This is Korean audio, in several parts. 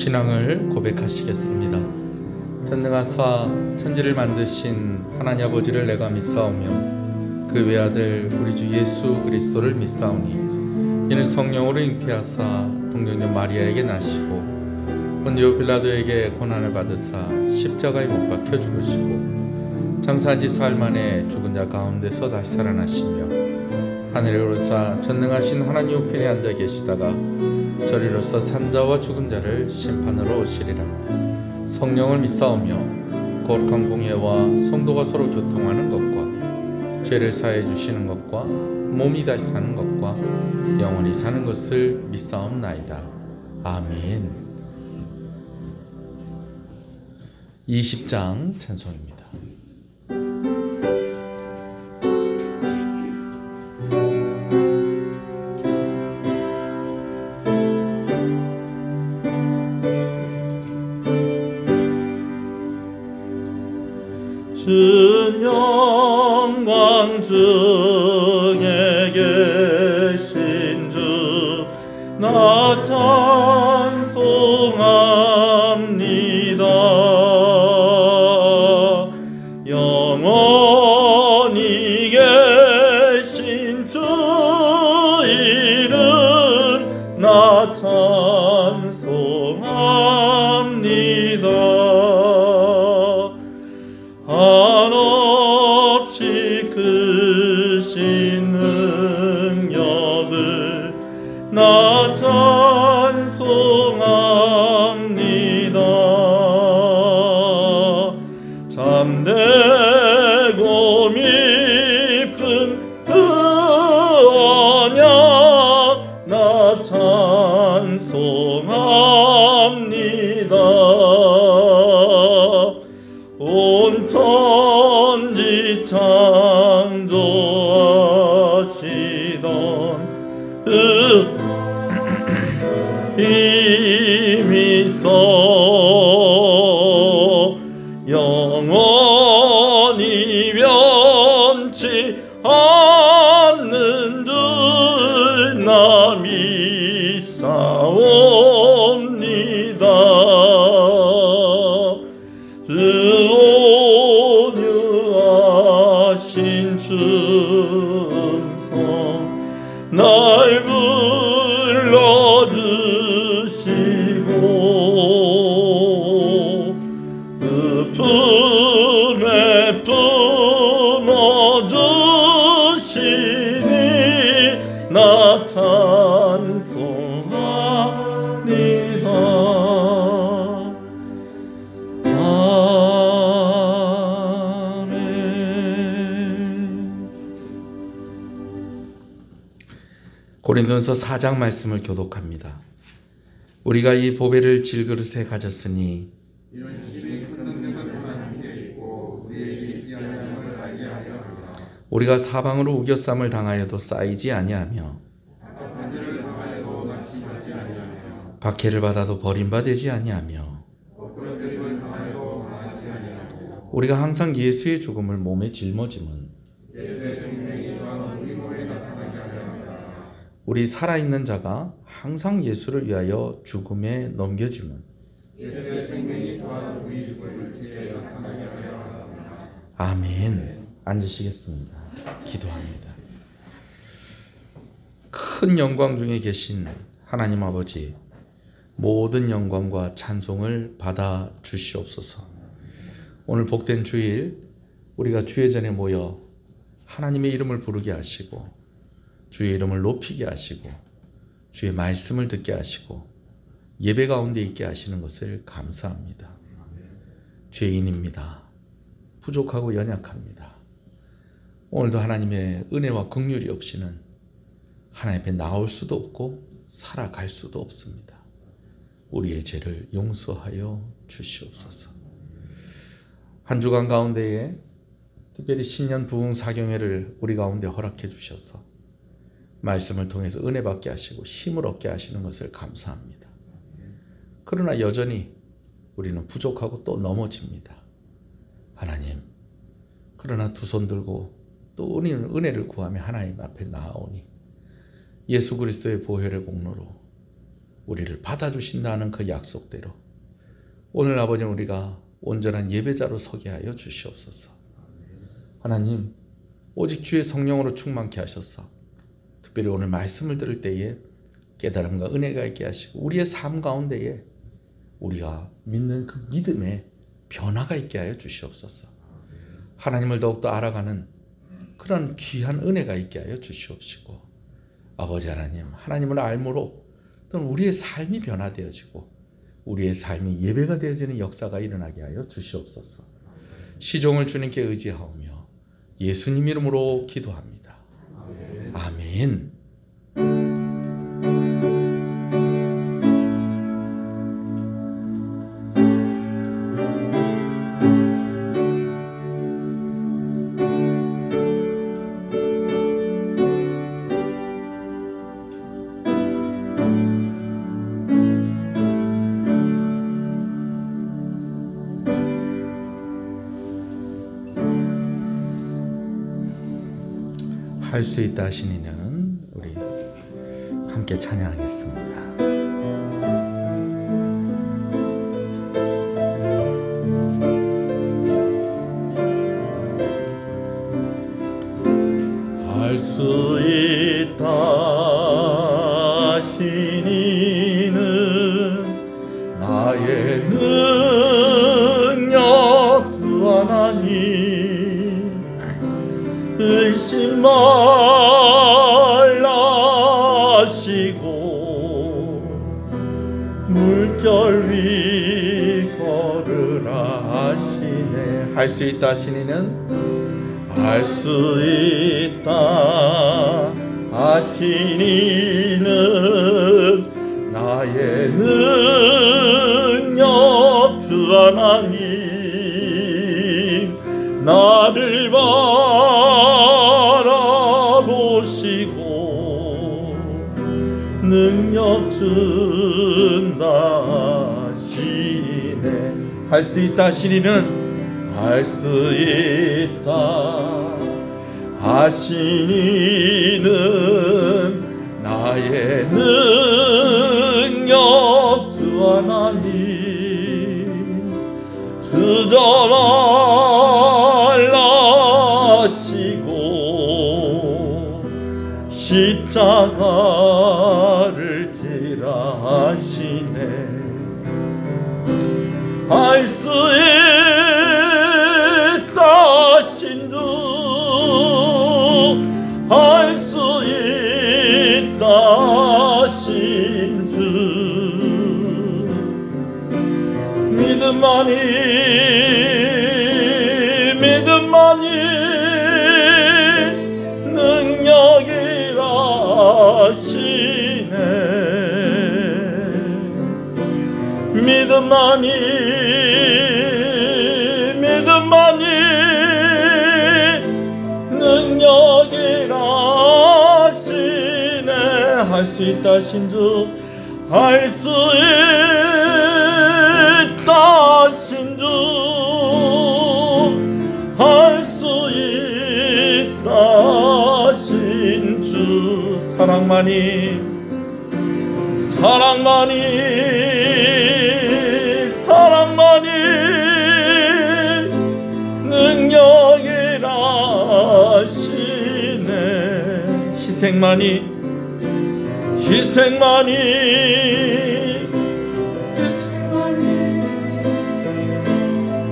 신앙을 고백하시겠습니다. 전능하사 천지를 만드신 하나님 아버지를 내가 믿사오며 그 외아들 우리 주 예수 그리스도를 믿사오니 이는 성령으로 잉태하사 동정녀 마리아에게 나시고 본디오 빌라도에게 고난을 받으사 십자가에 못 박혀 죽으시고 장사한 지 사흘 만에 죽은 자 가운데서 다시 살아나시며 하늘에 오르사 전능하신 하나님 우편에 앉아 계시다가 저리로서 산자와 죽은 자를 심판으로 오시리라. 성령을 믿사오며 거룩한 공예와 성도가 서로 교통하는 것과 죄를 사해 주시는 것과 몸이 다시 사는 것과 영원히 사는 것을 믿사옵나이다. 아멘. 20장 찬송입니다. 준 영광 중에 계신 주 나 찬송합니다. 영원히 계신 주 이름 나 찬송합니다. 한없이 크신 능력을 나 찬송합니다. 잠대고 깊은 그 언약 나 찬송합니다. 온 천지 창조하시던 그 힘이서 영원히 변치 않는 줄 나 믿사옵니다. 온유하신 춘성 날 불러주시고 그 품에 품어주시니 나 찬송합니다. 고린도전서 4장 말씀을 교독합니다. 우리가 이 보배를 질그릇에 가졌으니 이런 심히 큰 능력은 하나님께 있고 우리에게 있지 아니함을 알게 하려 함이라. 우리가 사방으로 우겨쌈을 당하여도 쌓이지 아니하며 답답한 일을 당하여도 낙심하지 아니하며 박해를 받아도 버림받지 아니하며 엇부러뜨림을 당하여도 망하지 아니하고 우리가 항상 예수의 죽음을 몸에 짊어짐은 예수의 생명이 또한 우리 몸에 나타나게 하려 함이라. 우리 살아있는 자가 항상 예수를 위하여 죽음에 넘겨짐은 예수의 생명이 또한 우리 죽을 물체에 나타나게 하려 함이라. 아멘. 앉으시겠습니다. 기도합니다. 큰 영광 중에 계신 하나님 아버지, 모든 영광과 찬송을 받아 주시옵소서. 오늘 복된 주일 우리가 주의 전에 모여 하나님의 이름을 부르게 하시고 주의 이름을 높이게 하시고 주의 말씀을 듣게 하시고 예배 가운데 있게 하시는 것을 감사합니다. 죄인입니다. 부족하고 연약합니다. 오늘도 하나님의 은혜와 긍휼이 없이는 하나님 앞에 나올 수도 없고 살아갈 수도 없습니다. 우리의 죄를 용서하여 주시옵소서. 한 주간 가운데에 특별히 신년 부흥 사경회를 우리 가운데 허락해 주셔서 말씀을 통해서 은혜 받게 하시고 힘을 얻게 하시는 것을 감사합니다. 그러나 여전히 우리는 부족하고 또 넘어집니다. 하나님, 그러나 두 손 들고 또 우리는 은혜를 구하며 하나님 앞에 나아오니 예수 그리스도의 보혈의 공로로 우리를 받아주신다는 그 약속대로 오늘 아버지는 우리가 온전한 예배자로 서게 하여 주시옵소서. 하나님, 오직 주의 성령으로 충만케 하셔서 특별히 오늘 말씀을 들을 때에 깨달음과 은혜가 있게 하시고 우리의 삶 가운데에 우리가 믿는 그 믿음의 변화가 있게 하여 주시옵소서. 하나님을 더욱더 알아가는 그런 귀한 은혜가 있게 하여 주시옵시고, 아버지 하나님, 하나님을 알므로 또는 우리의 삶이 변화되어지고 우리의 삶이 예배가 되어지는 역사가 일어나게 하여 주시옵소서. 시종을 주님께 의지하오며 예수님 이름으로 기도합니다. 아멘. 할 수 있다 하신 이는 우리 함께 찬양하겠습니다. 할 수 있다 하신 이는 나의 능력 주 하나님 의심 말라 하시고 물결 위 걸으라 하시네. 할 수 있다 하신 이는 할 수 있다 하신 이는 나의 능력 주 하나님 나를 바라보시고 능력 준다 하시네. 할 수 있다 하신 이는 할 수 있다 하신 이는 나의 능력 주 하나님 주저말라 하시고 십자가를 지라 하시네. 할 수 있다 신주 할 수 있다 신주 믿음만이 능력이라 하시네. 믿음만이 능력이라 하시네. 할 수 있다 신주 할 수 있다 신주 할 수 있다 신주 사랑만이 능력이라 하시네. 희생만이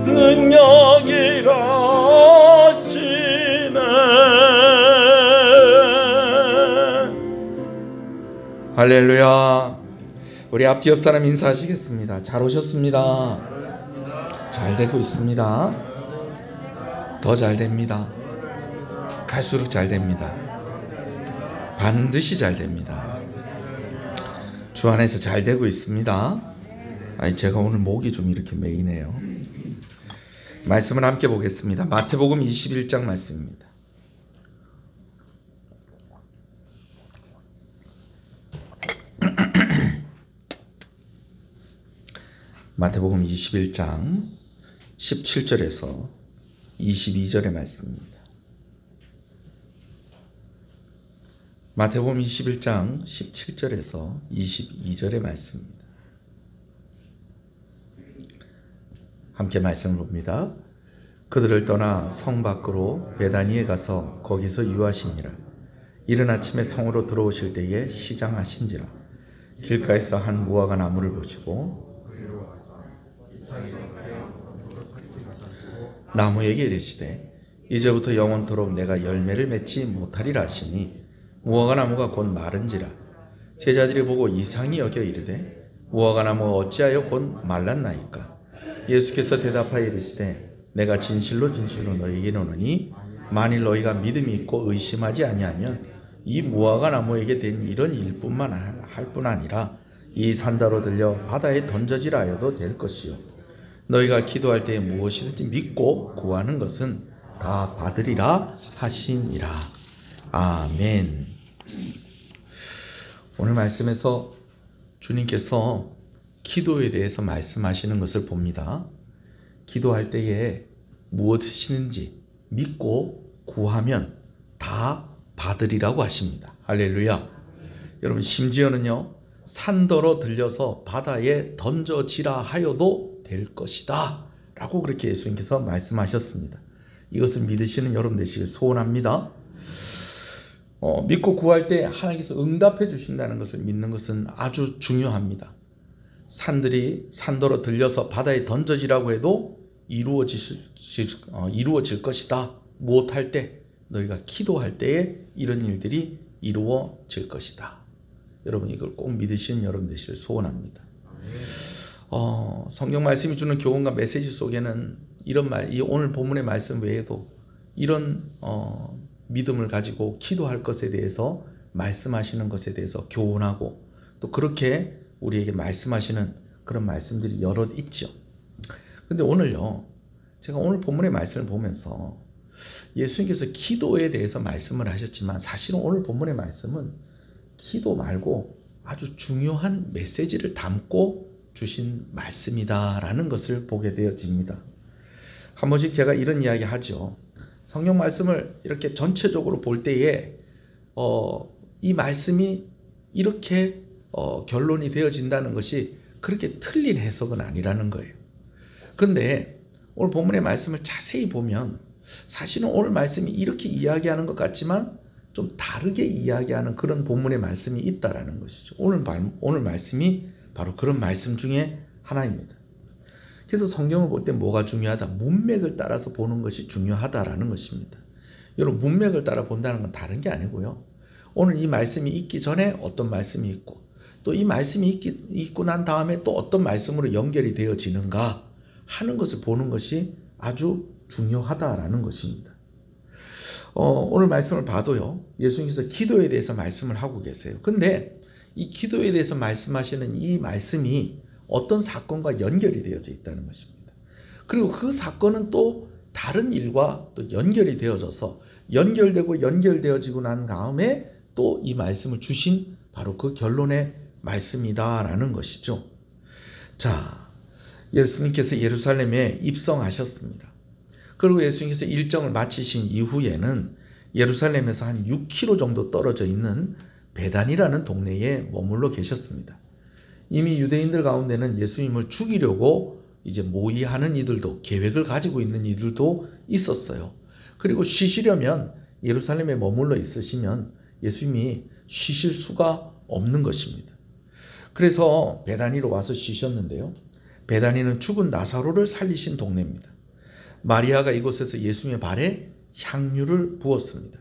능력이라 하시네. 할렐루야. 우리 앞뒤 옆 사람 인사하시겠습니다. 잘 오셨습니다. 잘 되고 있습니다. 더 잘 됩니다. 갈수록 잘 됩니다. 반드시 잘 됩니다. 주 안에서 잘 되고 있습니다. 제가 오늘 목이 좀 이렇게 메이네요. 말씀을 함께 보겠습니다. 마태복음 21장 말씀입니다. 마태복음 21장 17절에서 22절의 말씀입니다. 마태복음 21장 17절에서 22절의 말씀입니다. 함께 말씀을 봅니다. 그들을 떠나 성 밖으로 베다니에 가서 거기서 유하시니라. 이른 아침에 성으로 들어오실 때에 시장하신지라. 길가에서 한 무화과 나무를 보시고 나무에게 이르시되 이제부터 영원토록 내가 열매를 맺지 못하리라 하시니 무화과 나무가 곧 마른지라. 제자들이 보고 이상히 여겨 이르되 무화과 나무가 어찌하여 곧 말랐나이까. 예수께서 대답하여 이르시되 내가 진실로 진실로 너희에게 이르노니 만일 너희가 믿음이 있고 의심하지 아니하면 이 무화과 나무에게 된 이런 일뿐만 할 뿐 아니라 이 산다로 들려 바다에 던져지라 하여도 될 것이요 너희가 기도할 때에 무엇이든지 믿고 구하는 것은 다 받으리라 하시니라. 아멘. 오늘 말씀에서 주님께서 기도에 대해서 말씀하시는 것을 봅니다. 기도할 때에 무엇이든지 믿고 구하면 다 받으리라고 하십니다. 할렐루야. 여러분, 심지어는요, 산더러 들려서 바다에 던져지라 하여도 될 것이다 라고 그렇게 예수님께서 말씀하셨습니다. 이것을 믿으시는 여러분 되시길 소원합니다. 믿고 구할 때 하나님께서 응답해 주신다는 것을 믿는 것은 아주 중요합니다. 산들이 산더러 들려서 바다에 던져지라고 해도 이루어질 것이다. 무엇할 때? 너희가 기도할 때에 이런 일들이 이루어질 것이다. 여러분, 이걸 꼭 믿으시는 여러분 되시길 소원합니다. 성경 말씀이 주는 교훈과 메시지 속에는 이런 오늘 본문의 말씀 외에도 이런 믿음을 가지고 기도할 것에 대해서 말씀하시는 것에 대해서 교훈하고 또 그렇게 우리에게 말씀하시는 그런 말씀들이 여럿 있죠. 근데 오늘요, 제가 오늘 본문의 말씀을 보면서 예수님께서 기도에 대해서 말씀을 하셨지만 사실은 오늘 본문의 말씀은 기도 말고 아주 중요한 메시지를 담고 주신 말씀이다라는 것을 보게 되어집니다. 한 번씩 제가 이런 이야기 하죠. 성경 말씀을 이렇게 전체적으로 볼 때에 이 말씀이 이렇게 결론이 되어진다는 것이 그렇게 틀린 해석은 아니라는 거예요. 그런데 오늘 본문의 말씀을 자세히 보면 사실은 오늘 말씀이 이렇게 이야기하는 것 같지만 좀 다르게 이야기하는 그런 본문의 말씀이 있다라는 것이죠. 오늘 말씀이 바로 그런 말씀 중에 하나입니다. 그래서 성경을 볼 때 뭐가 중요하다? 문맥을 따라서 보는 것이 중요하다라는 것입니다. 여러분, 문맥을 따라 본다는 건 다른 게 아니고요. 오늘 이 말씀이 있기 전에 어떤 말씀이 있고 또 이 말씀이 있고 난 다음에 또 어떤 말씀으로 연결이 되어지는가 하는 것을 보는 것이 아주 중요하다라는 것입니다. 오늘 말씀을 봐도요, 예수님께서 기도에 대해서 말씀을 하고 계세요. 근데 이 기도에 대해서 말씀하시는 이 말씀이 어떤 사건과 연결이 되어져 있다는 것입니다. 그리고 그 사건은 또 다른 일과 또 연결이 되어져서 연결되어지고 난 다음에 또 이 말씀을 주신 바로 그 결론의 말씀이다라는 것이죠. 자, 예수님께서 예루살렘에 입성하셨습니다. 그리고 예수님께서 일정을 마치신 이후에는 예루살렘에서 한 6km 정도 떨어져 있는 베단이라는 동네에 머물러 계셨습니다. 이미 유대인들 가운데는 예수님을 죽이려고 이제 모의하는 이들도, 계획을 가지고 있는 이들도 있었어요. 그리고 쉬시려면 예루살렘에 머물러 있으시면 예수님이 쉬실 수가 없는 것입니다. 그래서 베다니로 와서 쉬셨는데요. 베다니는 죽은 나사로를 살리신 동네입니다. 마리아가 이곳에서 예수님의 발에 향유를 부었습니다.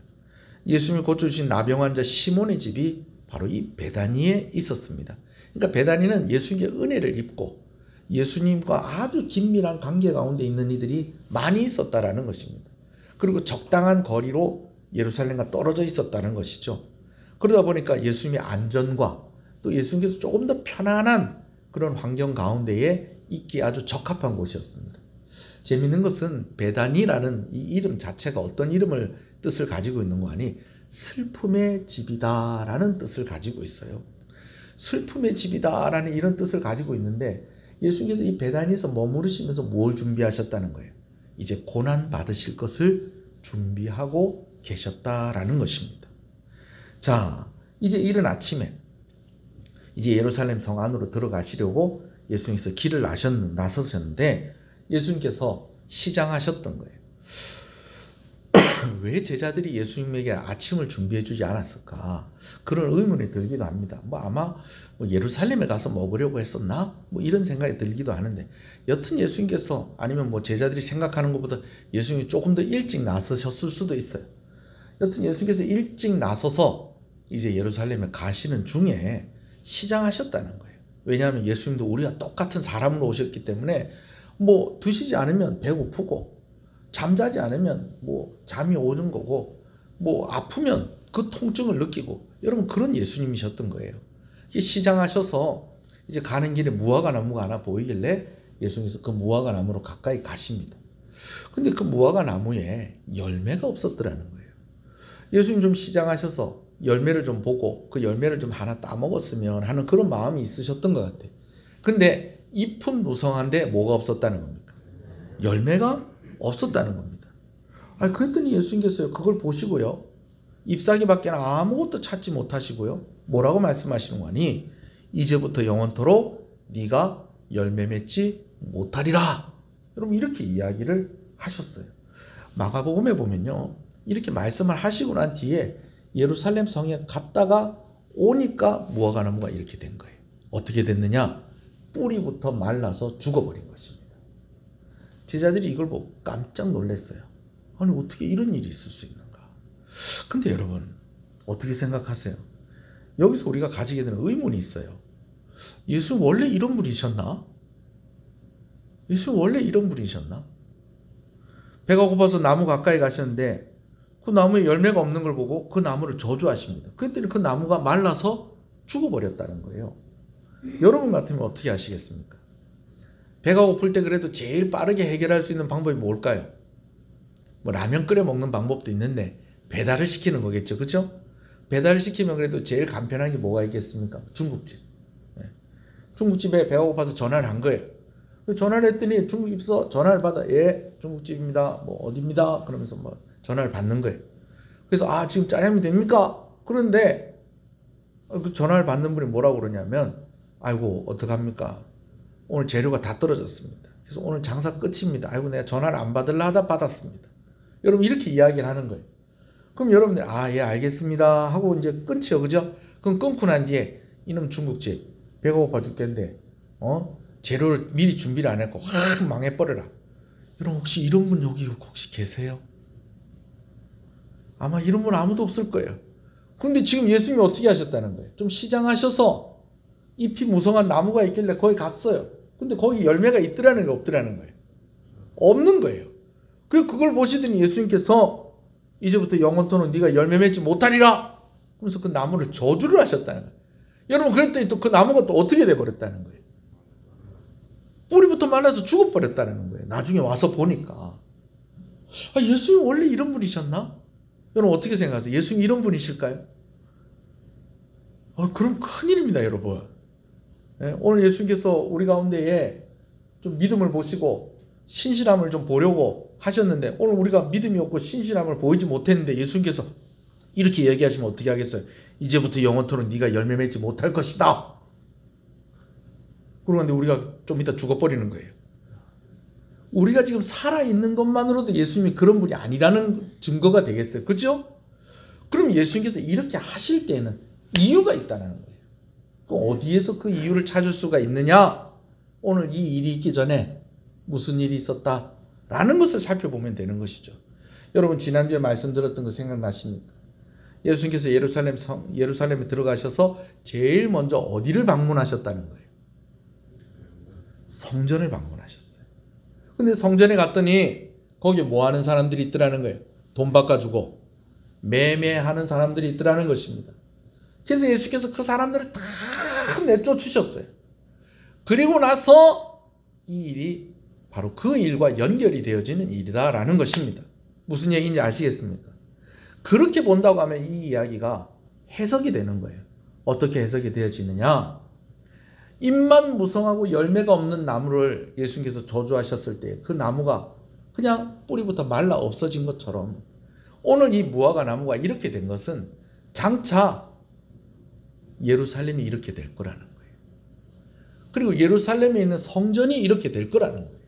예수님을 고쳐주신 나병 환자 시몬의 집이 바로 이 베다니에 있었습니다. 그러니까 베다니는 예수님께 은혜를 입고 예수님과 아주 긴밀한 관계 가운데 있는 이들이 많이 있었다라는 것입니다. 그리고 적당한 거리로 예루살렘과 떨어져 있었다는 것이죠. 그러다 보니까 예수님의 안전과 또 예수님께서 조금 더 편안한 그런 환경 가운데에 있기 아주 적합한 곳이었습니다. 재미있는 것은 베다니라는 이 이름 자체가 어떤 뜻을 가지고 있는 거 아니? 슬픔의 집이다라는 뜻을 가지고 있어요. 슬픔의 집이다라는 이런 뜻을 가지고 있는데 예수님께서 이 베다니에서 머무르시면서 뭘 준비하셨다는 거예요? 이제 고난 받으실 것을 준비하고 계셨다라는 것입니다. 자, 이제 이른 아침에 이제 예루살렘 성 안으로 들어가시려고 예수님께서 길을 나서셨는데 예수님께서 시장하셨던 거예요. 왜 제자들이 예수님에게 아침을 준비해 주지 않았을까? 그런 의문이 들기도 합니다. 아마 예루살렘에 가서 먹으려고 했었나? 이런 생각이 들기도 하는데, 여튼 예수님께서 아니면 제자들이 생각하는 것보다 예수님이 조금 더 일찍 나서셨을 수도 있어요. 여튼 예수님께서 일찍 나서서 이제 예루살렘에 가시는 중에 시장하셨다는 거예요. 왜냐하면 예수님도 우리가 똑같은 사람으로 오셨기 때문에 드시지 않으면 배고프고, 잠자지 않으면 잠이 오는 거고, 아프면 그 통증을 느끼고, 여러분 그런 예수님이셨던 거예요. 시장하셔서 이제 가는 길에 무화과 나무가 하나 보이길래 예수님께서 그 무화과 나무로 가까이 가십니다. 근데 그 무화과 나무에 열매가 없었더라는 거예요. 예수님 좀 시장하셔서 열매를 좀 보고 그 열매를 좀 하나 따먹었으면 하는 그런 마음이 있으셨던 것 같아요. 근데 잎은 무성한데 뭐가 없었다는 겁니까? 열매가 없었다는 겁니다. 그랬더니 예수님께서 그걸 보시고요, 잎사귀밖에 아무것도 찾지 못하시고요, 뭐라고 말씀하시는 거니? 이제부터 영원토록 네가 열매 맺지 못하리라. 여러분 이렇게 이야기를 하셨어요. 마가복음에 보면요, 이렇게 말씀을 하시고 난 뒤에 예루살렘 성에 갔다가 오니까 무화과 나무가 이렇게 된 거예요. 어떻게 됐느냐? 뿌리부터 말라서 죽어버린 것입니다. 제자들이 이걸 보고 깜짝 놀랐어요. 아니 어떻게 이런 일이 있을 수 있는가? 근데 여러분 어떻게 생각하세요? 여기서 우리가 가지게 되는 의문이 있어요. 예수 원래 이런 분이셨나? 예수 원래 이런 분이셨나? 배가 고파서 나무 가까이 가셨는데 그 나무에 열매가 없는 걸 보고 그 나무를 저주하십니다. 그랬더니 그 나무가 말라서 죽어버렸다는 거예요. 여러분 같으면 어떻게 하시겠습니까? 배가 고플 때 그래도 제일 빠르게 해결할 수 있는 방법이 뭘까요? 라면 끓여 먹는 방법도 있는데 배달을 시키는 거겠죠. 그렇죠? 배달을 시키면 그래도 제일 간편한 게 뭐가 있겠습니까? 중국집. 중국집에 배가 고파서 전화를 한 거예요. 전화를 했더니 중국집에서 전화를 받아, 예, 중국집입니다. 어디입니다. 그러면서 전화를 받는 거예요. 그래서 지금 짜장면 됩니까? 그런데 그 전화를 받는 분이 뭐라고 그러냐면, 아이고 어떡합니까? 오늘 재료가 다 떨어졌습니다. 그래서 오늘 장사 끝입니다. 아이고 내가 전화를 안 받으려 하다 받았습니다. 여러분 이렇게 이야기를 하는 거예요. 그럼 여러분들 예 알겠습니다 하고 이제 끊지요. 그죠? 그럼 끊고 난 뒤에 이놈 중국집 배가 고파 죽겠는데 재료를 미리 준비를 안 했고 확 망해버려라. 여러분 혹시 이런 분 여기 혹시 계세요? 아마 이런 분 아무도 없을 거예요. 그런데 지금 예수님이 어떻게 하셨다는 거예요? 좀 시장하셔서 잎이 무성한 나무가 있길래 거기 갔어요. 근데 거기 열매가 있더라는 게 없더라는 거예요. 없는 거예요. 그래서 그걸 보시더니 예수님께서 이제부터 영원토록 네가 열매 맺지 못하리라. 그러면서 그 나무를 저주를 하셨다는 거예요. 여러분 그랬더니 또 그 나무가 또 어떻게 돼버렸다는 거예요. 뿌리부터 말라서 죽어버렸다는 거예요. 나중에 와서 보니까. 예수님 원래 이런 분이셨나? 여러분 어떻게 생각하세요? 예수님 이런 분이실까요? 그럼 큰일입니다, 여러분. 오늘 예수님께서 우리 가운데에 좀 믿음을 보시고 신실함을 좀 보려고 하셨는데, 오늘 우리가 믿음이 없고 신실함을 보이지 못했는데 예수님께서 이렇게 얘기하시면 어떻게 하겠어요? 이제부터 영원토록 네가 열매 맺지 못할 것이다. 그런데 우리가 좀 이따 죽어버리는 거예요. 우리가 지금 살아있는 것만으로도 예수님이 그런 분이 아니라는 증거가 되겠어요. 그렇죠? 그럼 예수님께서 이렇게 하실 때는 이유가 있다는 거예요. 어디에서 그 이유를 찾을 수가 있느냐? 오늘 이 일이 있기 전에 무슨 일이 있었다라는 것을 살펴보면 되는 것이죠. 여러분 지난주에 말씀드렸던 거 생각나십니까? 예수님께서 예루살렘에 들어가셔서 제일 먼저 어디를 방문하셨다는 거예요? 성전을 방문하셨어요. 근데 성전에 갔더니 거기에 뭐 하는 사람들이 있더라는 거예요? 돈 바꿔주고 매매하는 사람들이 있더라는 것입니다. 그래서 예수께서 그 사람들을 다 내쫓으셨어요. 그리고 나서 이 일이 바로 그 일과 연결이 되어지는 일이다라는 것입니다. 무슨 얘기인지 아시겠습니까? 그렇게 본다고 하면 이 이야기가 해석이 되는 거예요. 어떻게 해석이 되어지느냐? 잎만 무성하고 열매가 없는 나무를 예수님께서 저주하셨을 때 그 나무가 그냥 뿌리부터 말라 없어진 것처럼 오늘 이 무화과 나무가 이렇게 된 것은 장차 예루살렘이 이렇게 될 거라는 거예요. 그리고 예루살렘에 있는 성전이 이렇게 될 거라는 거예요.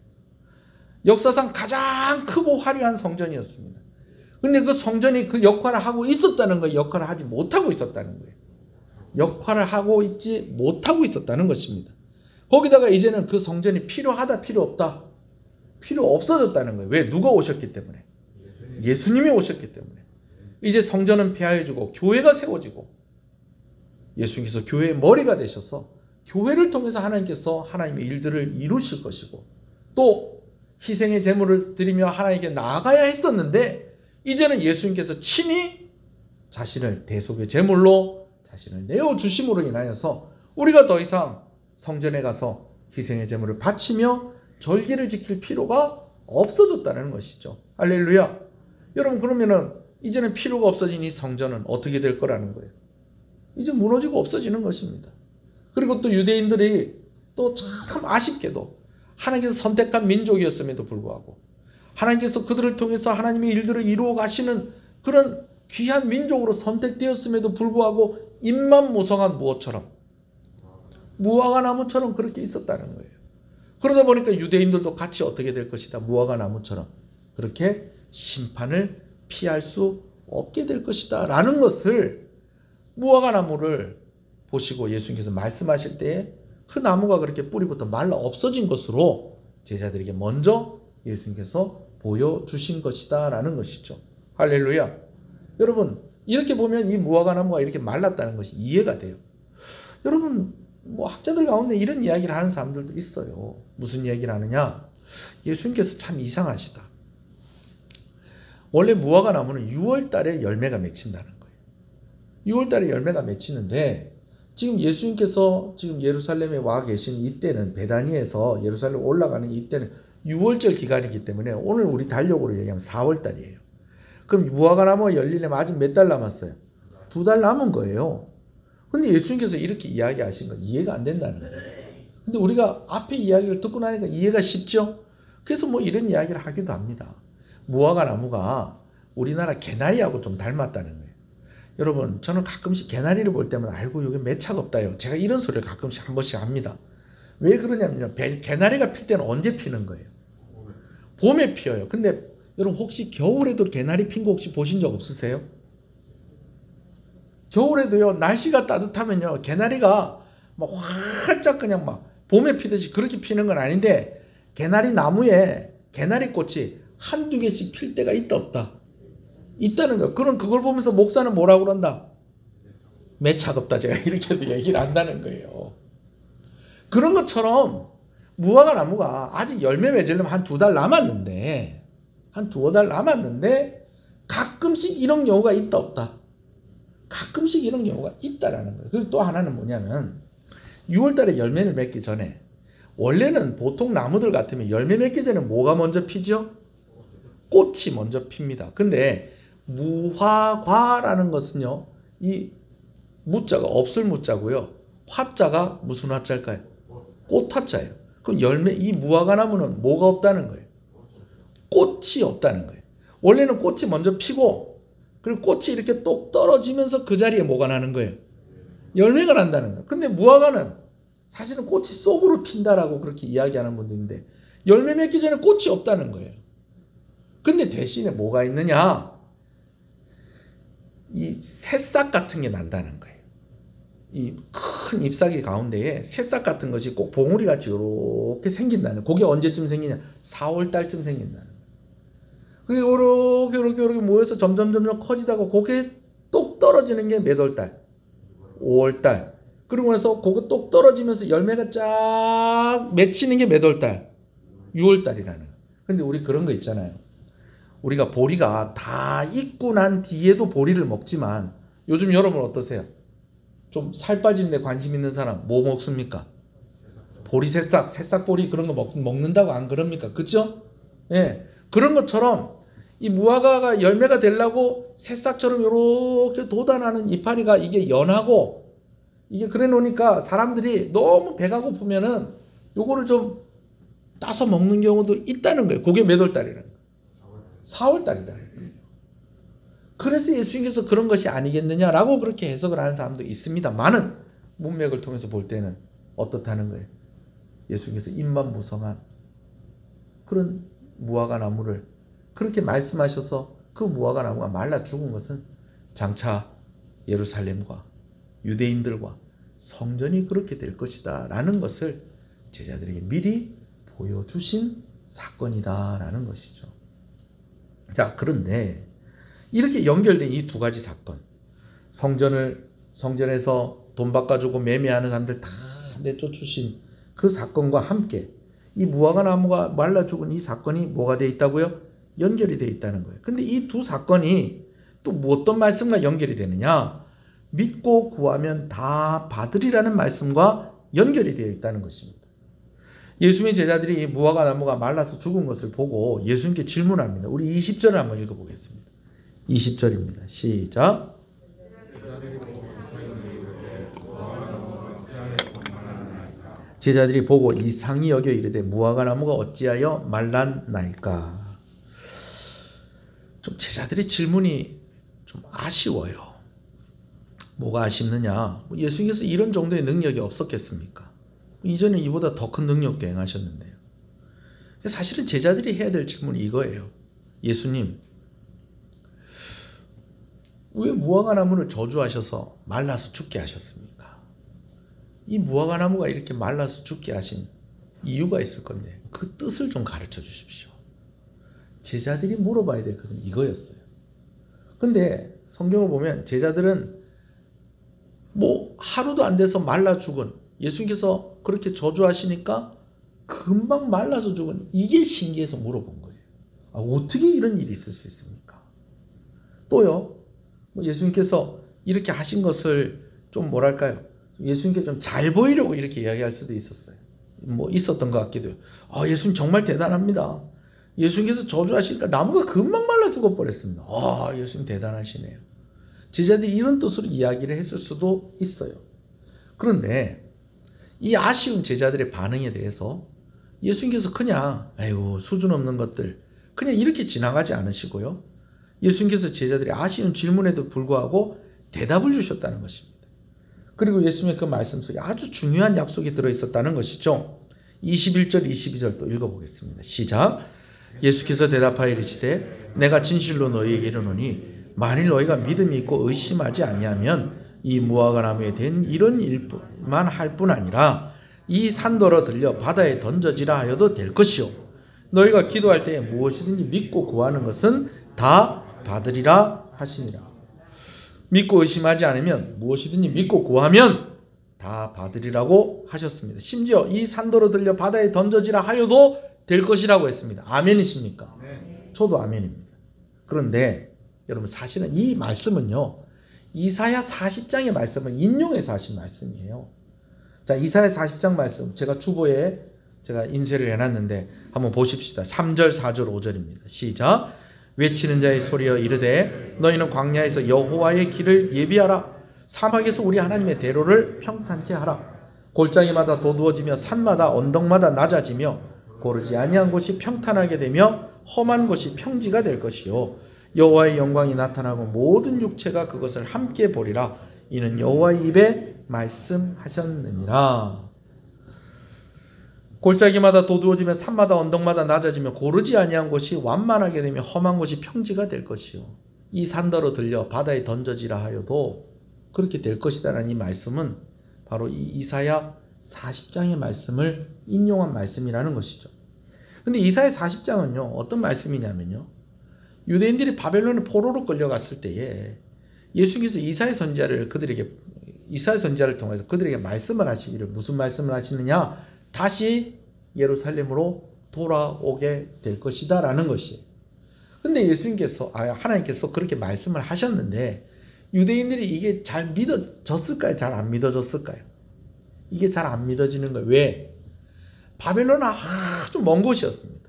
역사상 가장 크고 화려한 성전이었습니다. 근데 그 성전이 그 역할을 하고 있었다는 거예요. 역할을 하지 못하고 있었다는 거예요. 역할을 하고 있지 못하고 있었다는 것입니다. 거기다가 이제는 그 성전이 필요하다, 필요 없다, 필요 없어졌다는 거예요. 왜? 누가 오셨기 때문에. 예수님이 오셨기 때문에. 이제 성전은 폐하해지고 교회가 세워지고 예수님께서 교회의 머리가 되셔서 교회를 통해서 하나님께서 하나님의 일들을 이루실 것이고, 또 희생의 제물을 드리며 하나님께 나아가야 했었는데 이제는 예수님께서 친히 자신을 대속의 제물로 자신을 내어주심으로 인하여서 우리가 더 이상 성전에 가서 희생의 제물을 바치며 절기를 지킬 필요가 없어졌다는 것이죠. 할렐루야. 여러분, 그러면은 이제는 필요가 없어진 이 성전은 어떻게 될 거라는 거예요? 이제 무너지고 없어지는 것입니다. 그리고 또 유대인들이 또 참 아쉽게도 하나님께서 선택한 민족이었음에도 불구하고, 하나님께서 그들을 통해서 하나님의 일들을 이루어 가시는 그런 귀한 민족으로 선택되었음에도 불구하고 입만 무성한 무엇처럼, 무화과 나무처럼 그렇게 있었다는 거예요. 그러다 보니까 유대인들도 같이 어떻게 될 것이다. 무화과 나무처럼 그렇게 심판을 피할 수 없게 될 것이다 라는 것을, 무화과 나무를 보시고 예수님께서 말씀하실 때에 그 나무가 그렇게 뿌리부터 말라 없어진 것으로 제자들에게 먼저 예수님께서 보여주신 것이다 라는 것이죠. 할렐루야. 여러분, 이렇게 보면 이 무화과 나무가 이렇게 말랐다는 것이 이해가 돼요. 여러분, 뭐 학자들 가운데 이런 이야기를 하는 사람들도 있어요. 무슨 이야기를 하느냐? 예수님께서 참 이상하시다. 원래 무화과 나무는 6월 달에 열매가 맺힌다는 거예요. 6월 달에 열매가 맺히는데 지금 예수님께서 지금 예루살렘에 와 계신 이때는, 베다니에서 예루살렘 올라가는 이때는 6월절 기간이기 때문에 오늘 우리 달력으로 얘기하면 4월 달이에요. 그럼 무화과 나무가 열리려면 아직 몇 달 남았어요? 2달 남은 거예요. 근데 예수님께서 이렇게 이야기하신 거 이해가 안 된다는 거예요. 근데 우리가 앞에 이야기를 듣고 나니까 이해가 쉽죠? 그래서 뭐 이런 이야기를 하기도 합니다. 무화과 나무가 우리나라 개나리하고 좀 닮았다는 거예요. 여러분, 저는 가끔씩 개나리를 볼 때면 아이고 여기 매차가 없다요. 제가 이런 소리를 가끔씩 한 번씩 합니다. 왜 그러냐면요, 개나리가 필 때는 언제 피는 거예요? 봄에 피어요. 근데 여러분, 혹시 겨울에도 개나리 핀 거 혹시 보신 적 없으세요? 겨울에도요, 날씨가 따뜻하면요, 개나리가 막 활짝 그냥 막 봄에 피듯이 그렇게 피는 건 아닌데, 개나리 나무에 개나리 꽃이 한두 개씩 필 때가 있다 없다? 있다는 거예요. 그럼 그걸 보면서 목사는 뭐라고 그런다? 매차가 없다. 제가 이렇게도 얘기를 한다는 거예요. 그런 것처럼 무화과 나무가 아직 열매 맺으려면 한 2달 남았는데, 한 2달 남았는데 가끔씩 이런 경우가 있다 없다? 가끔씩 이런 경우가 있다라는 거예요. 그리고 또 하나는 뭐냐면 6월 달에 열매를 맺기 전에, 원래는 보통 나무들 같으면 열매 맺기 전에 뭐가 먼저 피죠? 꽃이 먼저 핍니다. 근데 무화과라는 것은요, 이 무자가 없을 무자고요, 화자가 무슨 화자일까요? 꽃화자예요. 그럼 이 무화과 나무는 뭐가 없다는 거예요? 꽃이 없다는 거예요. 원래는 꽃이 먼저 피고, 그리고 꽃이 이렇게 똑 떨어지면서 그 자리에 뭐가 나는 거예요? 열매가 난다는 거예요. 근데 무화과는 사실은 꽃이 쏙으로 핀다라고 그렇게 이야기하는 분도 있는데, 열매 맺기 전에 꽃이 없다는 거예요. 근데 대신에 뭐가 있느냐? 이 새싹 같은 게 난다는 거예요. 이 큰 잎사귀 가운데에 새싹 같은 것이 꼭 봉우리 같이 이렇게 생긴다는 거예요. 그게 언제쯤 생기냐? 4월 달쯤 생긴다는 거예요. 그게 이렇게 모여서 점점 커지다가 그게 똑 떨어지는 게 몇 월 달? 5월 달. 그러고 나서 그거 똑 떨어지면서 열매가 쫙 맺히는 게 몇 월 달? 6월 달이라는 거예요. 근데 우리 그런 거 있잖아요. 우리가 보리가 다 익고 난 뒤에도 보리를 먹지만, 요즘 여러분 어떠세요? 좀 살 빠지는데 관심 있는 사람 뭐 먹습니까? 보리 새싹 보리 그런 거 먹는다고 안 그럽니까? 그죠? 예. 그런 것처럼 이 무화과가 열매가 되려고 새싹처럼 이렇게 돋아나는 이파리가 이게 연하고, 이게 그래 놓으니까 사람들이 너무 배가 고프면은 요거를 좀 따서 먹는 경우도 있다는 거예요. 그게 몇 월 달이라는 거예요? 4월 달이라는 거예요. 그래서 예수님께서 그런 것이 아니겠느냐라고 그렇게 해석을 하는 사람도 있습니다만은 문맥을 통해서 볼 때는 어떻다는 거예요. 예수님께서 입만 무성한 그런 무화과 나무를 그렇게 말씀하셔서 그 무화과 나무가 말라 죽은 것은 장차 예루살렘과 유대인들과 성전이 그렇게 될 것이다 라는 것을 제자들에게 미리 보여주신 사건이다 라는 것이죠. 자, 그런데 이렇게 연결된 이 두 가지 사건, 성전에서 돈 바꿔주고 매매하는 사람들 다 내쫓으신 그 사건과 함께 이 무화과 나무가 말라 죽은 이 사건이 뭐가 되어 있다고요? 연결이 되어 있다는 거예요. 근데 이 두 사건이 또 어떤 말씀과 연결이 되느냐? 믿고 구하면 다 받으리라는 말씀과 연결이 되어 있다는 것입니다. 예수님의 제자들이 무화과 나무가 말라서 죽은 것을 보고 예수님께 질문합니다. 우리 20절을 한번 읽어보겠습니다. 20절입니다. 시작. 제자들이 보고 이상히 여겨 이르되 무화과 나무가 어찌하여 말랐나이까. 좀 제자들의 질문이 좀 아쉬워요. 뭐가 아쉽느냐? 예수님께서 이런 정도의 능력이 없었겠습니까? 이전에 이보다 더 큰 능력도 행하셨는데요. 사실은 제자들이 해야 될 질문이 이거예요. 예수님, 왜 무화과 나무를 저주하셔서 말라서 죽게 하셨습니까? 이 무화과 나무가 이렇게 말라서 죽게 하신 이유가 있을 건데 그 뜻을 좀 가르쳐 주십시오. 제자들이 물어봐야 될 것은 이거였어요. 근데 성경을 보면 제자들은 뭐 하루도 안 돼서 말라 죽은, 예수님께서 그렇게 저주하시니까 금방 말라서 죽은, 이게 신기해서 물어본 거예요. 어떻게 이런 일이 있을 수 있습니까? 또요, 예수님께서 이렇게 하신 것을 좀 뭐랄까요, 예수님께 좀 잘 보이려고 이렇게 이야기할 수도 있었어요. 있었던 것 같기도 해요. 예수님 정말 대단합니다. 예수님께서 저주하시니까 나무가 금방 말라 죽어버렸습니다. 예수님 대단하시네요. 제자들이 이런 뜻으로 이야기를 했을 수도 있어요. 그런데 이 아쉬운 제자들의 반응에 대해서 예수님께서 그냥 수준 없는 것들 그냥 이렇게 지나가지 않으시고요. 예수님께서 제자들의 아쉬운 질문에도 불구하고 대답을 주셨다는 것입니다. 그리고 예수님의 그 말씀 속에 아주 중요한 약속이 들어있었다는 것이죠. 21절 22절 또 읽어보겠습니다. 시작. 예수께서 대답하여 이르시되 내가 진실로 너희에게 이르노니 만일 너희가 믿음이 있고 의심하지 아니하면 이 무화과 나무에 된 이런 일만 할 뿐 아니라 이 산더러 들려 바다에 던져지라 하여도 될 것이요 너희가 기도할 때에 무엇이든지 믿고 구하는 것은 다 받으리라 하시니라. 믿고 의심하지 않으면 무엇이든지 믿고 구하면 다 받으리라고 하셨습니다. 심지어 이 산더러 들려 바다에 던져지라 하여도 될 것이라고 했습니다. 아멘이십니까? 네. 저도 아멘입니다. 그런데 여러분 사실은 이 말씀은요, 이사야 40장의 말씀을 인용해서 하신 말씀이에요. 자, 이사야 40장 말씀 제가 주보에 제가 인쇄를 해놨는데 한번 보십시다. 3절 4절 5절입니다. 시작. 외치는 자의 소리여 이르되 너희는 광야에서 여호와의 길을 예비하라. 사막에서 우리 하나님의 대로를 평탄케 하라. 골짜기마다 도두어지며 산마다 언덕마다 낮아지며 고르지 아니한 곳이 평탄하게 되며 험한 곳이 평지가 될 것이요 여호와의 영광이 나타나고 모든 육체가 그것을 함께 보리라. 이는 여호와의 입에 말씀하셨느니라. 골짜기마다 도두어지며 산마다 언덕마다 낮아지며 고르지 아니한 곳이 완만하게 되며 험한 곳이 평지가 될 것이요 이 산더러 들려 바다에 던져지라 하여도 그렇게 될 것이다라는 이 말씀은 바로 이 이사야 40장의 말씀을 인용한 말씀이라는 것이죠. 근데 이사야 40장은요 어떤 말씀이냐면요, 유대인들이 바벨론의 포로로 끌려갔을 때에 예수님께서 이사야 선지자를 통해서 그들에게 말씀을 하시기를, 무슨 말씀을 하시느냐, 다시 예루살렘으로 돌아오게 될 것이다 라는 것이에요. 근데 하나님께서 그렇게 말씀을 하셨는데 유대인들이 이게 잘 믿어졌을까요? 잘 안 믿어졌을까요? 이게 잘 안 믿어지는 거예요. 왜? 바벨론은 아주 먼 곳이었습니다.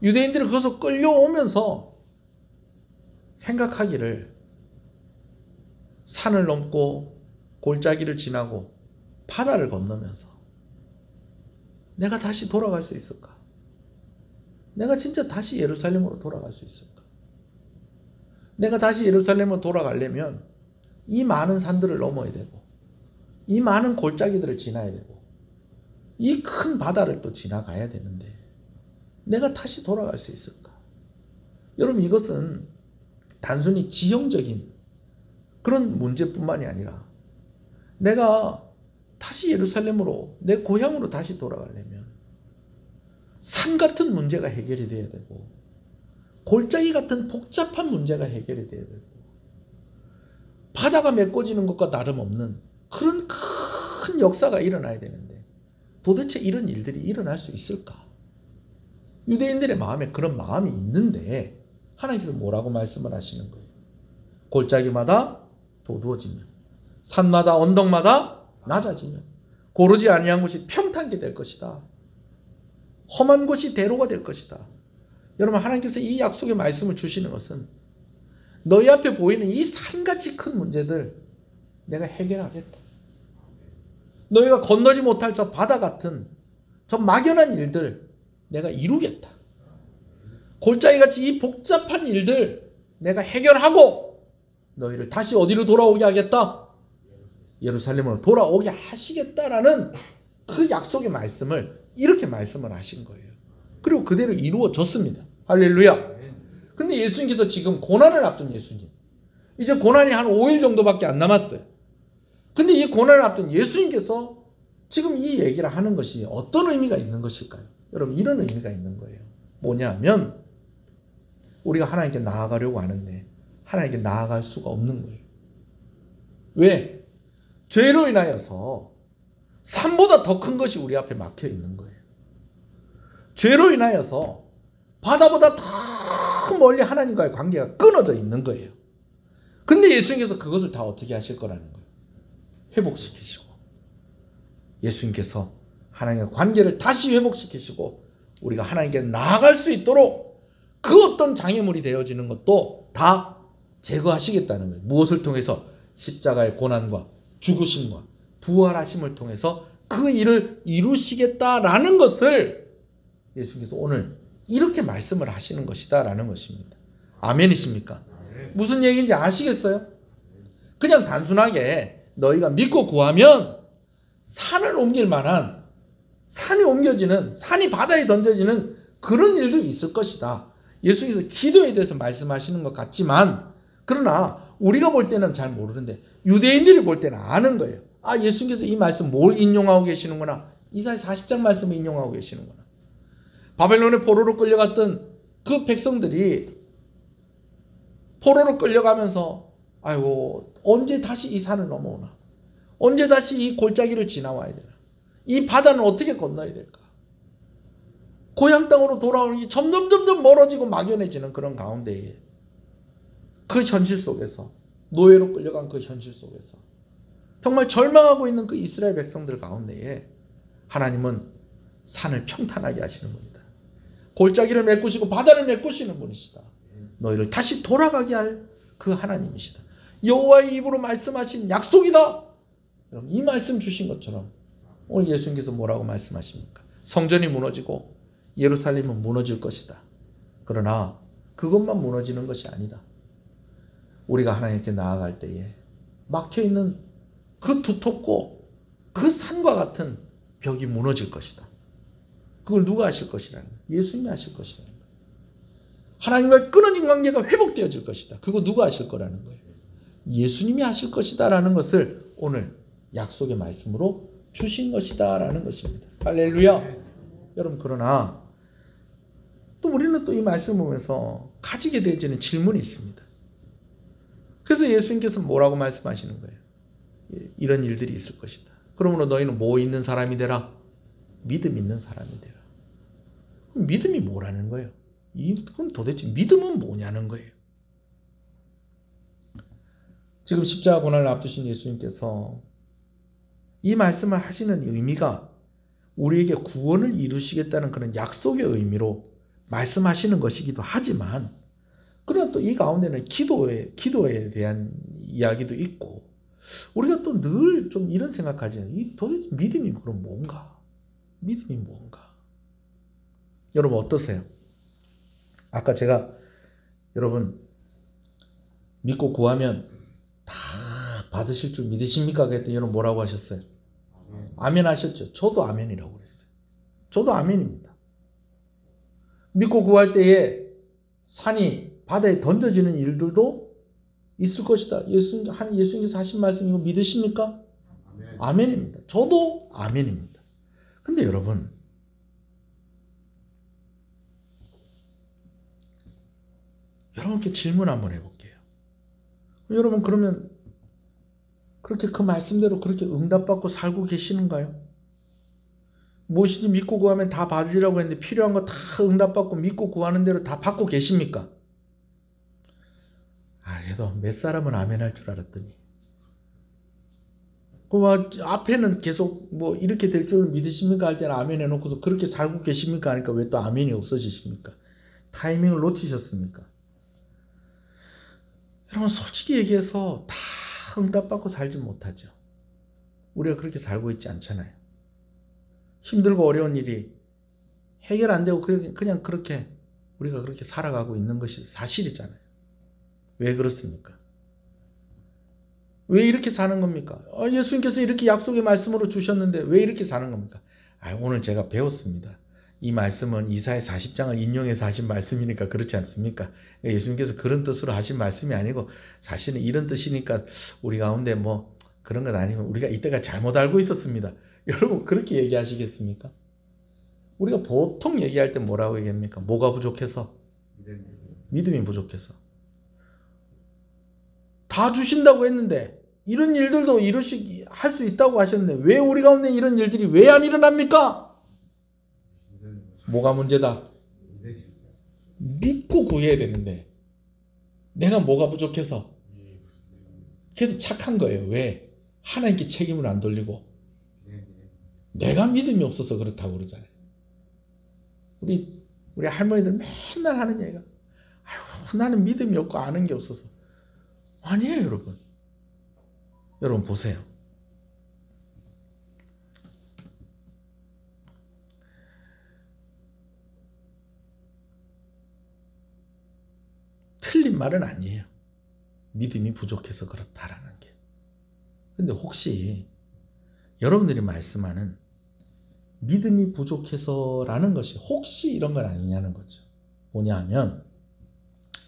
유대인들이 거기서 끌려오면서 생각하기를 산을 넘고 골짜기를 지나고 바다를 건너면서 내가 다시 돌아갈 수 있을까? 내가 진짜 다시 예루살렘으로 돌아갈 수 있을까? 내가 다시 예루살렘으로 돌아가려면 이 많은 산들을 넘어야 되고 이 많은 골짜기들을 지나야 되고 이 큰 바다를 또 지나가야 되는데 내가 다시 돌아갈 수 있을까? 여러분, 이것은 단순히 지형적인 그런 문제뿐만이 아니라 내가 다시 예루살렘으로 내 고향으로 다시 돌아가려면 산 같은 문제가 해결이 돼야 되고 골짜기 같은 복잡한 문제가 해결이 돼야 되고 바다가 메꿔지는 것과 다름없는 그런 큰 역사가 일어나야 되는데 도대체 이런 일들이 일어날 수 있을까? 유대인들의 마음에 그런 마음이 있는데 하나님께서 뭐라고 말씀을 하시는 거예요? 골짜기마다 도두어지며 산마다 언덕마다 낮아지며 고르지 아니한 곳이 평탄게 될 것이다. 험한 곳이 대로가 될 것이다. 여러분, 하나님께서 이 약속의 말씀을 주시는 것은 너희 앞에 보이는 이 산같이 큰 문제들 내가 해결하겠다. 너희가 건너지 못할 저 바다 같은 저 막연한 일들 내가 이루겠다. 골짜기같이 이 복잡한 일들 내가 해결하고 너희를 다시 어디로 돌아오게 하겠다? 예루살렘으로 돌아오게 하시겠다라는 그 약속의 말씀을 이렇게 말씀을 하신 거예요. 그리고 그대로 이루어졌습니다. 할렐루야. 근데 예수님께서 지금 고난을 앞둔 예수님, 이제 고난이 한 5일 정도밖에 안 남았어요. 근데 이 고난을 앞둔 예수님께서 지금 이 얘기를 하는 것이 어떤 의미가 있는 것일까요? 여러분, 이런 의미가 있는 거예요. 뭐냐면 우리가 하나님께 나아가려고 하는데 하나님께 나아갈 수가 없는 거예요. 왜? 죄로 인하여서 산보다 더 큰 것이 우리 앞에 막혀 있는 거예요. 죄로 인하여서 바다보다 더 멀리 하나님과의 관계가 끊어져 있는 거예요. 근데 예수님께서 그것을 다 어떻게 하실 거라는 거예요? 회복시키시고 예수님께서 하나님과 관계를 다시 회복시키시고 우리가 하나님께 나아갈 수 있도록 그 어떤 장애물이 되어지는 것도 다 제거하시겠다는 거예요. 무엇을 통해서? 십자가의 고난과 죽으심과 부활하심을 통해서 그 일을 이루시겠다라는 것을 예수님께서 오늘 이렇게 말씀을 하시는 것이다 라는 것입니다. 아멘이십니까? 무슨 얘기인지 아시겠어요? 그냥 단순하게 너희가 믿고 구하면 산을 옮길 만한, 산이 옮겨지는, 산이 바다에 던져지는 그런 일도 있을 것이다. 예수님께서 기도에 대해서 말씀하시는 것 같지만, 그러나 우리가 볼 때는 잘 모르는데 유대인들이 볼 때는 아는 거예요. 아, 예수님께서 이 말씀 뭘 인용하고 계시는구나. 이사야 40장 말씀을 인용하고 계시는구나. 바벨론의 포로로 끌려갔던 그 백성들이 포로로 끌려가면서 아이고, 언제 다시 이 산을 넘어오나? 언제 다시 이 골짜기를 지나와야 되나? 이 바다는 어떻게 건너야 될까? 고향 땅으로 돌아오는 게 점점 멀어지고 막연해지는 그런 가운데에 그 현실 속에서, 노예로 끌려간 그 현실 속에서 정말 절망하고 있는 그 이스라엘 백성들 가운데에 하나님은 산을 평탄하게 하시는 분이다. 골짜기를 메꾸시고 바다를 메꾸시는 분이시다. 너희를 다시 돌아가게 할 그 하나님이시다. 여호와의 입으로 말씀하신 약속이다. 여러분, 이 말씀 주신 것처럼 오늘 예수님께서 뭐라고 말씀하십니까? 성전이 무너지고 예루살렘은 무너질 것이다. 그러나 그것만 무너지는 것이 아니다. 우리가 하나님께 나아갈 때에 막혀있는 그 두텁고 그 산과 같은 벽이 무너질 것이다. 그걸 누가 하실 것이라는 거예요? 예수님이 하실 것이라는 거예요. 하나님과의 끊어진 관계가 회복되어질 것이다. 그거 누가 하실 거라는 거예요? 예수님이 하실 것이다 라는 것을 오늘 약속의 말씀으로 주신 것이다 라는 것입니다. 할렐루야. 여러분, 그러나 또 우리는 또 이 말씀을 보면서 가지게 되어지는 질문이 있습니다. 그래서 예수님께서 뭐라고 말씀하시는 거예요? 이런 일들이 있을 것이다. 그러므로 너희는 뭐 있는 사람이 되라? 믿음 있는 사람이 되라. 그럼 믿음이 뭐라는 거예요? 그럼 도대체 믿음은 뭐냐는 거예요. 지금 십자가 고난을 앞두신 예수님께서 이 말씀을 하시는 의미가 우리에게 구원을 이루시겠다는 그런 약속의 의미로 말씀하시는 것이기도 하지만, 그러나 또 이 가운데는 기도에 대한 이야기도 있고, 우리가 또 늘 좀 이런 생각하지, 도대체 믿음이 그럼 뭔가? 믿음이 뭔가? 여러분 어떠세요? 아까 제가 여러분 믿고 구하면 다 받으실 줄 믿으십니까? 그랬더니 여러분 뭐라고 하셨어요? 아멘 하셨죠? 저도 아멘이라고 그랬어요. 저도 아멘입니다. 믿고 구할 때에 산이 바다에 던져지는 일들도 있을 것이다. 예수님께서 하신 말씀 이거 믿으십니까? 아멘입니다. 저도 아멘입니다. 근데 여러분, 여러분께 질문 한번 해볼게요. 여러분 그러면 그렇게 그 말씀대로 그렇게 응답받고 살고 계시는가요? 무엇이든 믿고 구하면 다 받으리라고 했는데 필요한 거 다 응답받고 믿고 구하는 대로 다 받고 계십니까? 그래도 몇 사람은 아멘 할 줄 알았더니 앞에는 계속 뭐 이렇게 될 줄 믿으십니까? 할 때는 아멘 해놓고서 그렇게 살고 계십니까? 하니까 왜 또 아멘이 없어지십니까? 타이밍을 놓치셨습니까? 여러분 솔직히 얘기해서 다 응답받고 살지 못하죠. 우리가 그렇게 살고 있지 않잖아요. 힘들고 어려운 일이 해결 안 되고 그냥 그렇게 우리가 그렇게 살아가고 있는 것이 사실이잖아요. 왜 그렇습니까? 왜 이렇게 사는 겁니까? 예수님께서 이렇게 약속의 말씀으로 주셨는데 왜 이렇게 사는 겁니까? 오늘 제가 배웠습니다. 이 말씀은 이사야 40장을 인용해서 하신 말씀이니까 그렇지 않습니까? 예수님께서 그런 뜻으로 하신 말씀이 아니고 사실은 이런 뜻이니까 우리 가운데 뭐 그런 건 아니면 우리가 이때가 잘못 알고 있었습니다. 여러분 그렇게 얘기하시겠습니까? 우리가 보통 얘기할 때 뭐라고 얘기합니까? 뭐가 부족해서? 믿음이 부족해서. 다 주신다고 했는데 이런 일들도 할 수 있다고 하셨는데 왜 우리 가운데 이런 일들이 왜 안 일어납니까? 뭐가 문제다? 믿고 구해야 되는데 내가 뭐가 부족해서? 그래도 착한 거예요. 왜? 하나님께 책임을 안 돌리고 내가 믿음이 없어서 그렇다고 그러잖아요. 우리 할머니들 맨날 하는 얘기가 나는 믿음이 없고 아는 게 없어서. 아니에요, 여러분. 여러분 보세요. 틀린 말은 아니에요. 믿음이 부족해서 그렇다라는 게. 근데 혹시 여러분들이 말씀하는 믿음이 부족해서라는 것이 혹시 이런 건 아니냐는 거죠. 뭐냐 하면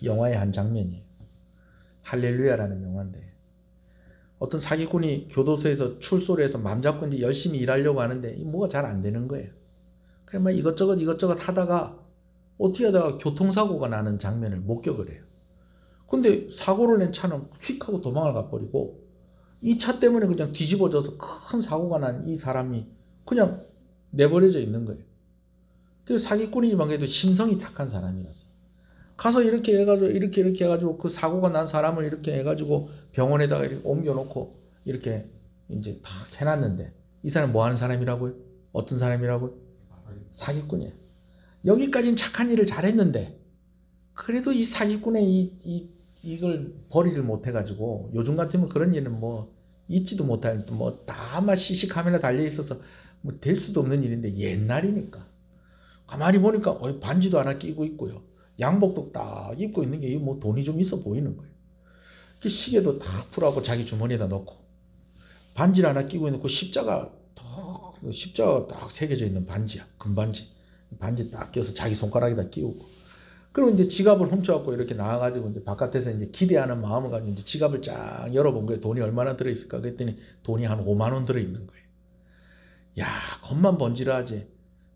영화의 한 장면이에요. 할렐루야라는 영화인데 어떤 사기꾼이 교도소에서 출소를 해서 맘 잡고 이제 열심히 일하려고 하는데 뭐가 잘 안 되는 거예요. 그냥 막 이것저것 하다가 어떻게 하다가 교통사고가 나는 장면을 목격을 해요. 근데 사고를 낸 차는 휙 하고 도망을 가버리고 이 차 때문에 그냥 뒤집어져서 큰 사고가 난 이 사람이 그냥 내버려져 있는 거예요. 그 사기꾼이지만 그래도 심성이 착한 사람이라서 가서 이렇게 해가지고 그 사고가 난 사람을 이렇게 해가지고 병원에다가 이렇게 옮겨놓고 이렇게 이제 다 해놨는데 이 사람 뭐 하는 사람이라고요? 어떤 사람이라고요? 사기꾼이에요. 여기까지는 착한 일을 잘했는데 그래도 이 사기꾼의 이걸 버리질 못해가지고 요즘 같으면 그런 일은 뭐 잊지도 못할 뭐 다만 CC 카메라 달려 있어서 뭐 될 수도 없는 일인데 옛날이니까 가만히 보니까 반지도 하나 끼고 있고요. 양복도 딱 입고 있는 게 뭐 돈이 좀 있어 보이는 거예요. 시계도 다 풀하고 자기 주머니에다 넣고 반지를 하나 끼고 있고 십자가가 딱 새겨져 있는 반지야. 금반지. 반지 딱 껴서 자기 손가락에다 끼우고. 그리고 이제 지갑을 훔쳐갖고 이렇게 나와가지고 이제 바깥에서 이제 기대하는 마음을 가지고 이제 지갑을 쫙 열어본 거예요. 돈이 얼마나 들어있을까? 그랬더니 돈이 한 5만 원 들어있는 거예요. 야, 겉만 번지르하지.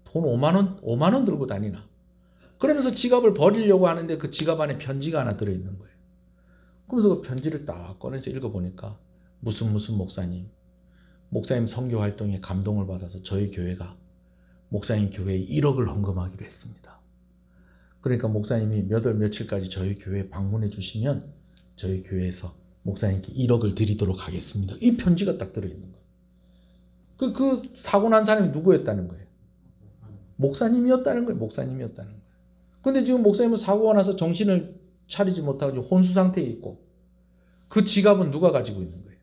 돈 5만 원 들고 다니나. 그러면서 지갑을 버리려고 하는데 그 지갑 안에 편지가 하나 들어있는 거예요. 그러면서 그 편지를 딱 꺼내서 읽어보니까 무슨 목사님 선교 활동에 감동을 받아서 저희 교회가 목사님 교회에 1억을 헌금하기로 했습니다. 그러니까 목사님이 몇 월 며칠까지 저희 교회에 방문해 주시면 저희 교회에서 목사님께 1억을 드리도록 하겠습니다. 이 편지가 딱 들어있는 거예요. 그 사고 난 사람이 누구였다는 거예요? 목사님이었다는 거예요. 목사님이었다는 거예요. 근데 지금 목사님은 사고가 나서 정신을 차리지 못하고 혼수 상태에 있고 그 지갑은 누가 가지고 있는 거예요?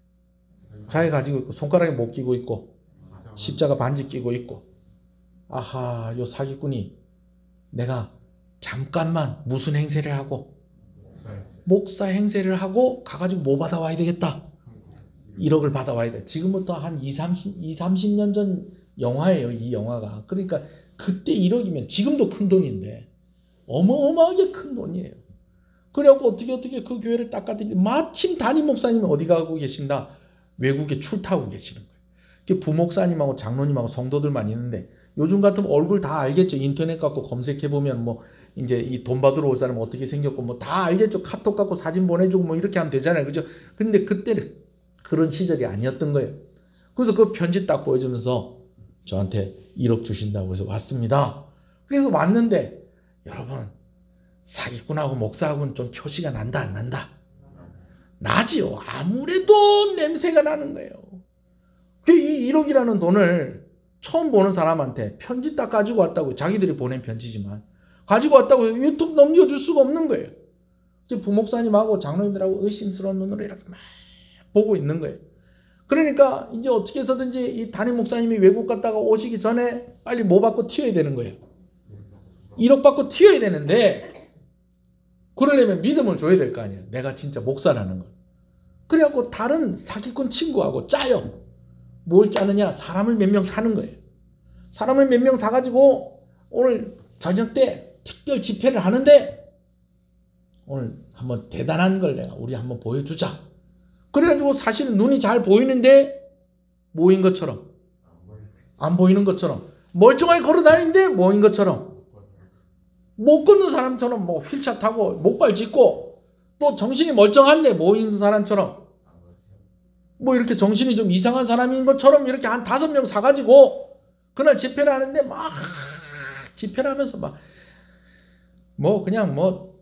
자기가 가지고 있고 손가락에 못 끼고 있고 십자가 반지 끼고 있고 아하, 요 사기꾼이 내가 잠깐만 무슨 행세를 하고 목사 행세를 하고 가가지고 뭐 받아와야 되겠다. 1억을 받아와야 돼. 지금부터 한 30년 전 영화예요. 이 영화가. 그러니까 그때 1억이면 지금도 큰 돈인데 어마어마하게 큰 돈이에요. 그래갖고 어떻게 그 교회를 닦아드리 마침 담임 목사님이 어디 가고 계신다? 외국에 출타하고 계시는 거예요. 부목사님하고 장로님하고 성도들만 있는데 요즘 같으면 얼굴 다 알겠죠. 인터넷 갖고 검색해보면 뭐 이제 이 돈 받으러 올 사람 어떻게 생겼고 뭐 다 알겠죠. 카톡 갖고 사진 보내주고 뭐 이렇게 하면 되잖아요. 그죠? 근데 그때는 그런 시절이 아니었던 거예요. 그래서 그 편지 딱 보여주면서 저한테 1억 주신다고 해서 왔습니다. 그래서 왔는데 여러분 사기꾼하고 목사하고는 좀 표시가 난다 안 난다? 나지요. 아무래도 냄새가 나는 거예요. 이 1억이라는 돈을 처음 보는 사람한테 편지 딱 가지고 왔다고 자기들이 보낸 편지지만 가지고 왔다고 유튜브 넘겨줄 수가 없는 거예요. 부목사님하고 장로님들하고 의심스러운 눈으로 이렇게 막 보고 있는 거예요. 그러니까 이제 어떻게 해서든지 이 담임 목사님이 외국 갔다가 오시기 전에 빨리 뭐 받고 튀어야 되는 거예요. 1억 받고 튀어야 되는데 그러려면 믿음을 줘야 될 거 아니에요. 내가 진짜 목사라는 걸. 그래갖고 다른 사기꾼 친구하고 짜요. 뭘 짜느냐? 사람을 몇 명 사는 거예요. 사람을 몇 명 사가지고 오늘 저녁 때 특별 집회를 하는데 오늘 한번 대단한 걸 우리 한번 보여주자. 그래가지고 사실은 눈이 잘 보이는데 모인 것처럼 안 보이는 것처럼 멀쩡하게 걸어다니는데 모인 것처럼 못 걷는 사람처럼 뭐 휠체어 타고 목발 짚고 또 정신이 멀쩡한데 모인 사람처럼 뭐 이렇게 정신이 좀 이상한 사람인 것처럼 이렇게 한 5명 사가지고 그날 집회를 하는데 막 집회를 하면서 막 뭐 그냥 뭐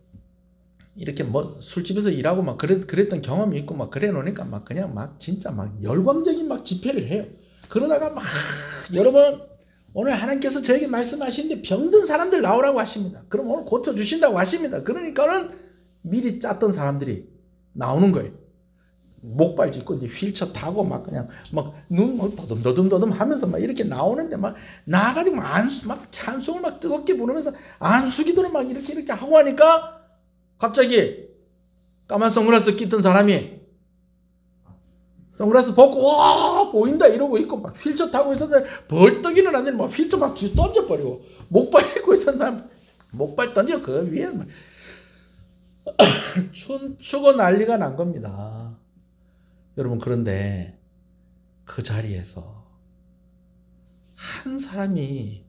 이렇게 뭐 술집에서 일하고 막 그랬던 경험이 있고 막 그래 놓으니까 막 그냥 막 진짜 막 열광적인 막 집회를 해요. 그러다가 막 여러분 오늘 하나님께서 저에게 말씀하시는데 병든 사람들 나오라고 하십니다. 그럼 오늘 고쳐주신다고 하십니다. 그러니까는 미리 짰던 사람들이 나오는 거예요. 목발 짚고 이제 휠체어 타고 막 그냥 막 눈 더듬더듬 하면서 막 이렇게 나오는데 막 나가지고 막 찬송을 막 뜨겁게 부르면서 안수기도를 막 이렇게 하고 하니까 갑자기 까만 선글라스 끼던 사람이 선글라스 벗고 와 보인다 이러고 있고 막 휠체어 타고 있었는데 벌떡 일어났는데 막 휠체어 막 던져버리고 목발 입고 있었던 사람 목발 던져 그 위에 막 춤추고 난리가 난 겁니다. 여러분 그런데 그 자리에서 한 사람이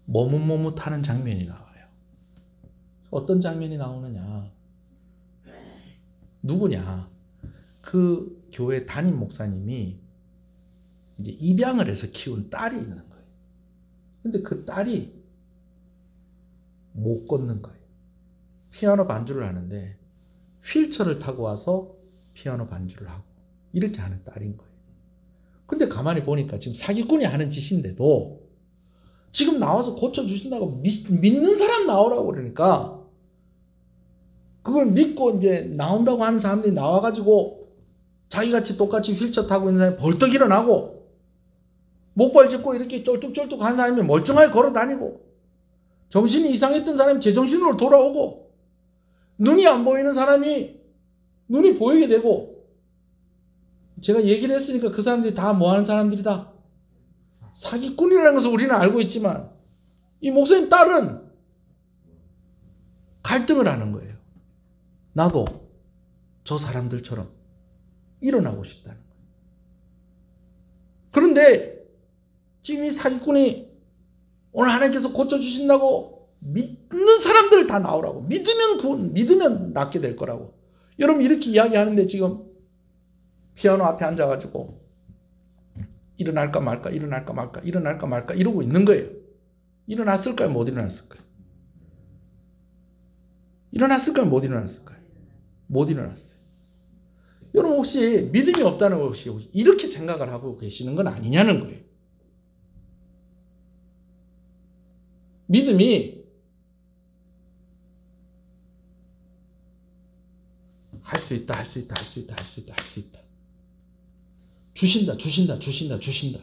머뭇머뭇하는 장면이 나와요. 어떤 장면이 나오느냐? 누구냐? 그 교회 담임 목사님이 이제 입양을 해서 키운 딸이 있는 거예요. 근데 그 딸이 못 걷는 거예요. 피아노 반주를 하는데 휠체어를 타고 와서 피아노 반주를 하고 이렇게 하는 딸인 거예요. 근데 가만히 보니까 지금 사기꾼이 하는 짓인데도 지금 나와서 고쳐주신다고 믿는 사람 나오라고 그러니까 그걸 믿고 이제 나온다고 하는 사람들이 나와가지고 자기같이 똑같이 휠체어 타고 있는 사람이 벌떡 일어나고 목발 짚고 이렇게 쩔뚝쩔뚝 하는 사람이 멀쩡하게 걸어 다니고 정신이 이상했던 사람이 제정신으로 돌아오고 눈이 안 보이는 사람이 눈이 보이게 되고 제가 얘기를 했으니까 그 사람들이 다 뭐 하는 사람들이다? 사기꾼이라는 것을 우리는 알고 있지만 이 목사님 딸은 갈등을 하는 거예요. 나도 저 사람들처럼 일어나고 싶다는 거예요. 그런데 지금 이 사기꾼이 오늘 하나님께서 고쳐주신다고 믿는 사람들 다 나오라고 믿으면 낫게 될 거라고 여러분 이렇게 이야기하는데 지금 피아노 앞에 앉아가지고 일어날까 말까 일어날까 말까 일어날까 말까 이러고 있는 거예요. 일어났을까요? 못 일어났을까요? 일어났을까요? 못 일어났을까요? 못 일어났어요. 여러분 혹시 믿음이 없다는 것이 이렇게 생각을 하고 계시는 건 아니냐는 거예요. 믿음이 할 수 있다, 할 수 있다, 할 수 있다, 할 수 있다, 할 수 있다. 주신다.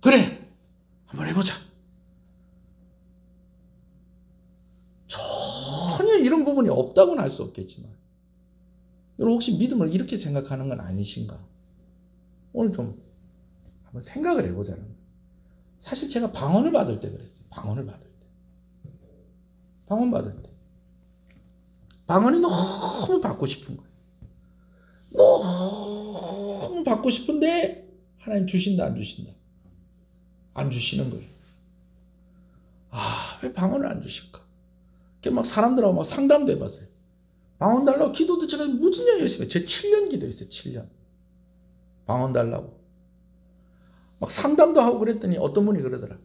그래, 한번 해보자. 전혀 이런 부분이 없다고는 할 수 없겠지만 여러분 혹시 믿음을 이렇게 생각하는 건 아니신가? 오늘 좀 한번 생각을 해보자는 거예요. 사실 제가 방언을 받을 때 그랬어요. 방언을 받을 때. 방언 받을 때. 방언이 너무 받고 싶은 거예요. 너무 받고 싶은데 하나님 주신다 안 주신다? 안 주시는 거예요. 아, 왜 방언을 안 주실까? 막 사람들하고 막 상담도 해봤어요. 방언 달라고 기도도 제가 무진장 열심히 했어요. 제 7년 기도했어요. 7년. 방언 달라고. 막 상담도 하고 그랬더니 어떤 분이 그러더라.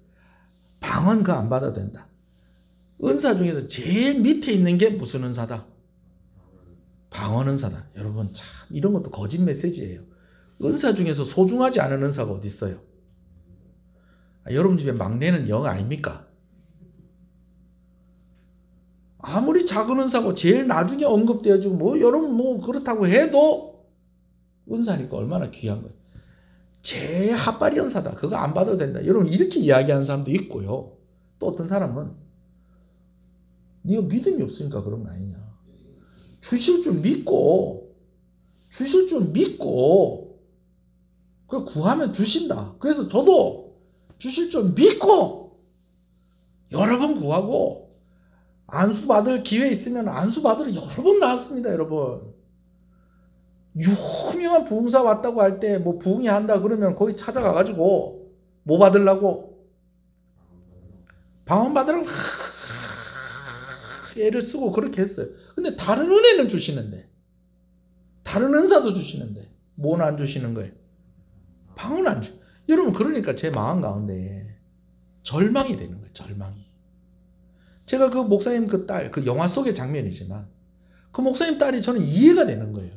방언 그거 안 받아도 된다. 은사 중에서 제일 밑에 있는 게 무슨 은사다? 방언 은사다. 여러분 참 이런 것도 거짓 메시지예요. 은사 중에서 소중하지 않은 은사가 어디 있어요? 여러분 집에 막내는 영 아닙니까? 아무리 작은 은사고 제일 나중에 언급되어지고 뭐 여러분 뭐 그렇다고 해도 은사니까 얼마나 귀한 거예요. 제일 핫바리 은사다. 그거 안 받아도 된다. 여러분 이렇게 이야기하는 사람도 있고요. 또 어떤 사람은 네가 믿음이 없으니까 그런 거 아니냐. 주실 줄 믿고 그 구하면 주신다. 그래서 저도 주실 줄 믿고 여러 번 구하고 안수 받을 기회 있으면 안수 받으러 여러 번 나왔습니다. 여러분 유명한 부흥사 왔다고 할 때 뭐 부흥이 한다 그러면 거기 찾아가가지고 뭐 받으려고? 방언 받으려고 애를 쓰고 그렇게 했어요. 근데 다른 은혜는 주시는데 다른 은사도 주시는데 뭐는 안 주시는 거예요? 방언 안 주. 여러분 그러니까 제 마음 가운데 절망이 되는 거예요. 절망이. 제가 그 목사님 그 딸, 그 영화 속의 장면이지만 그 목사님 딸이 저는 이해가 되는 거예요.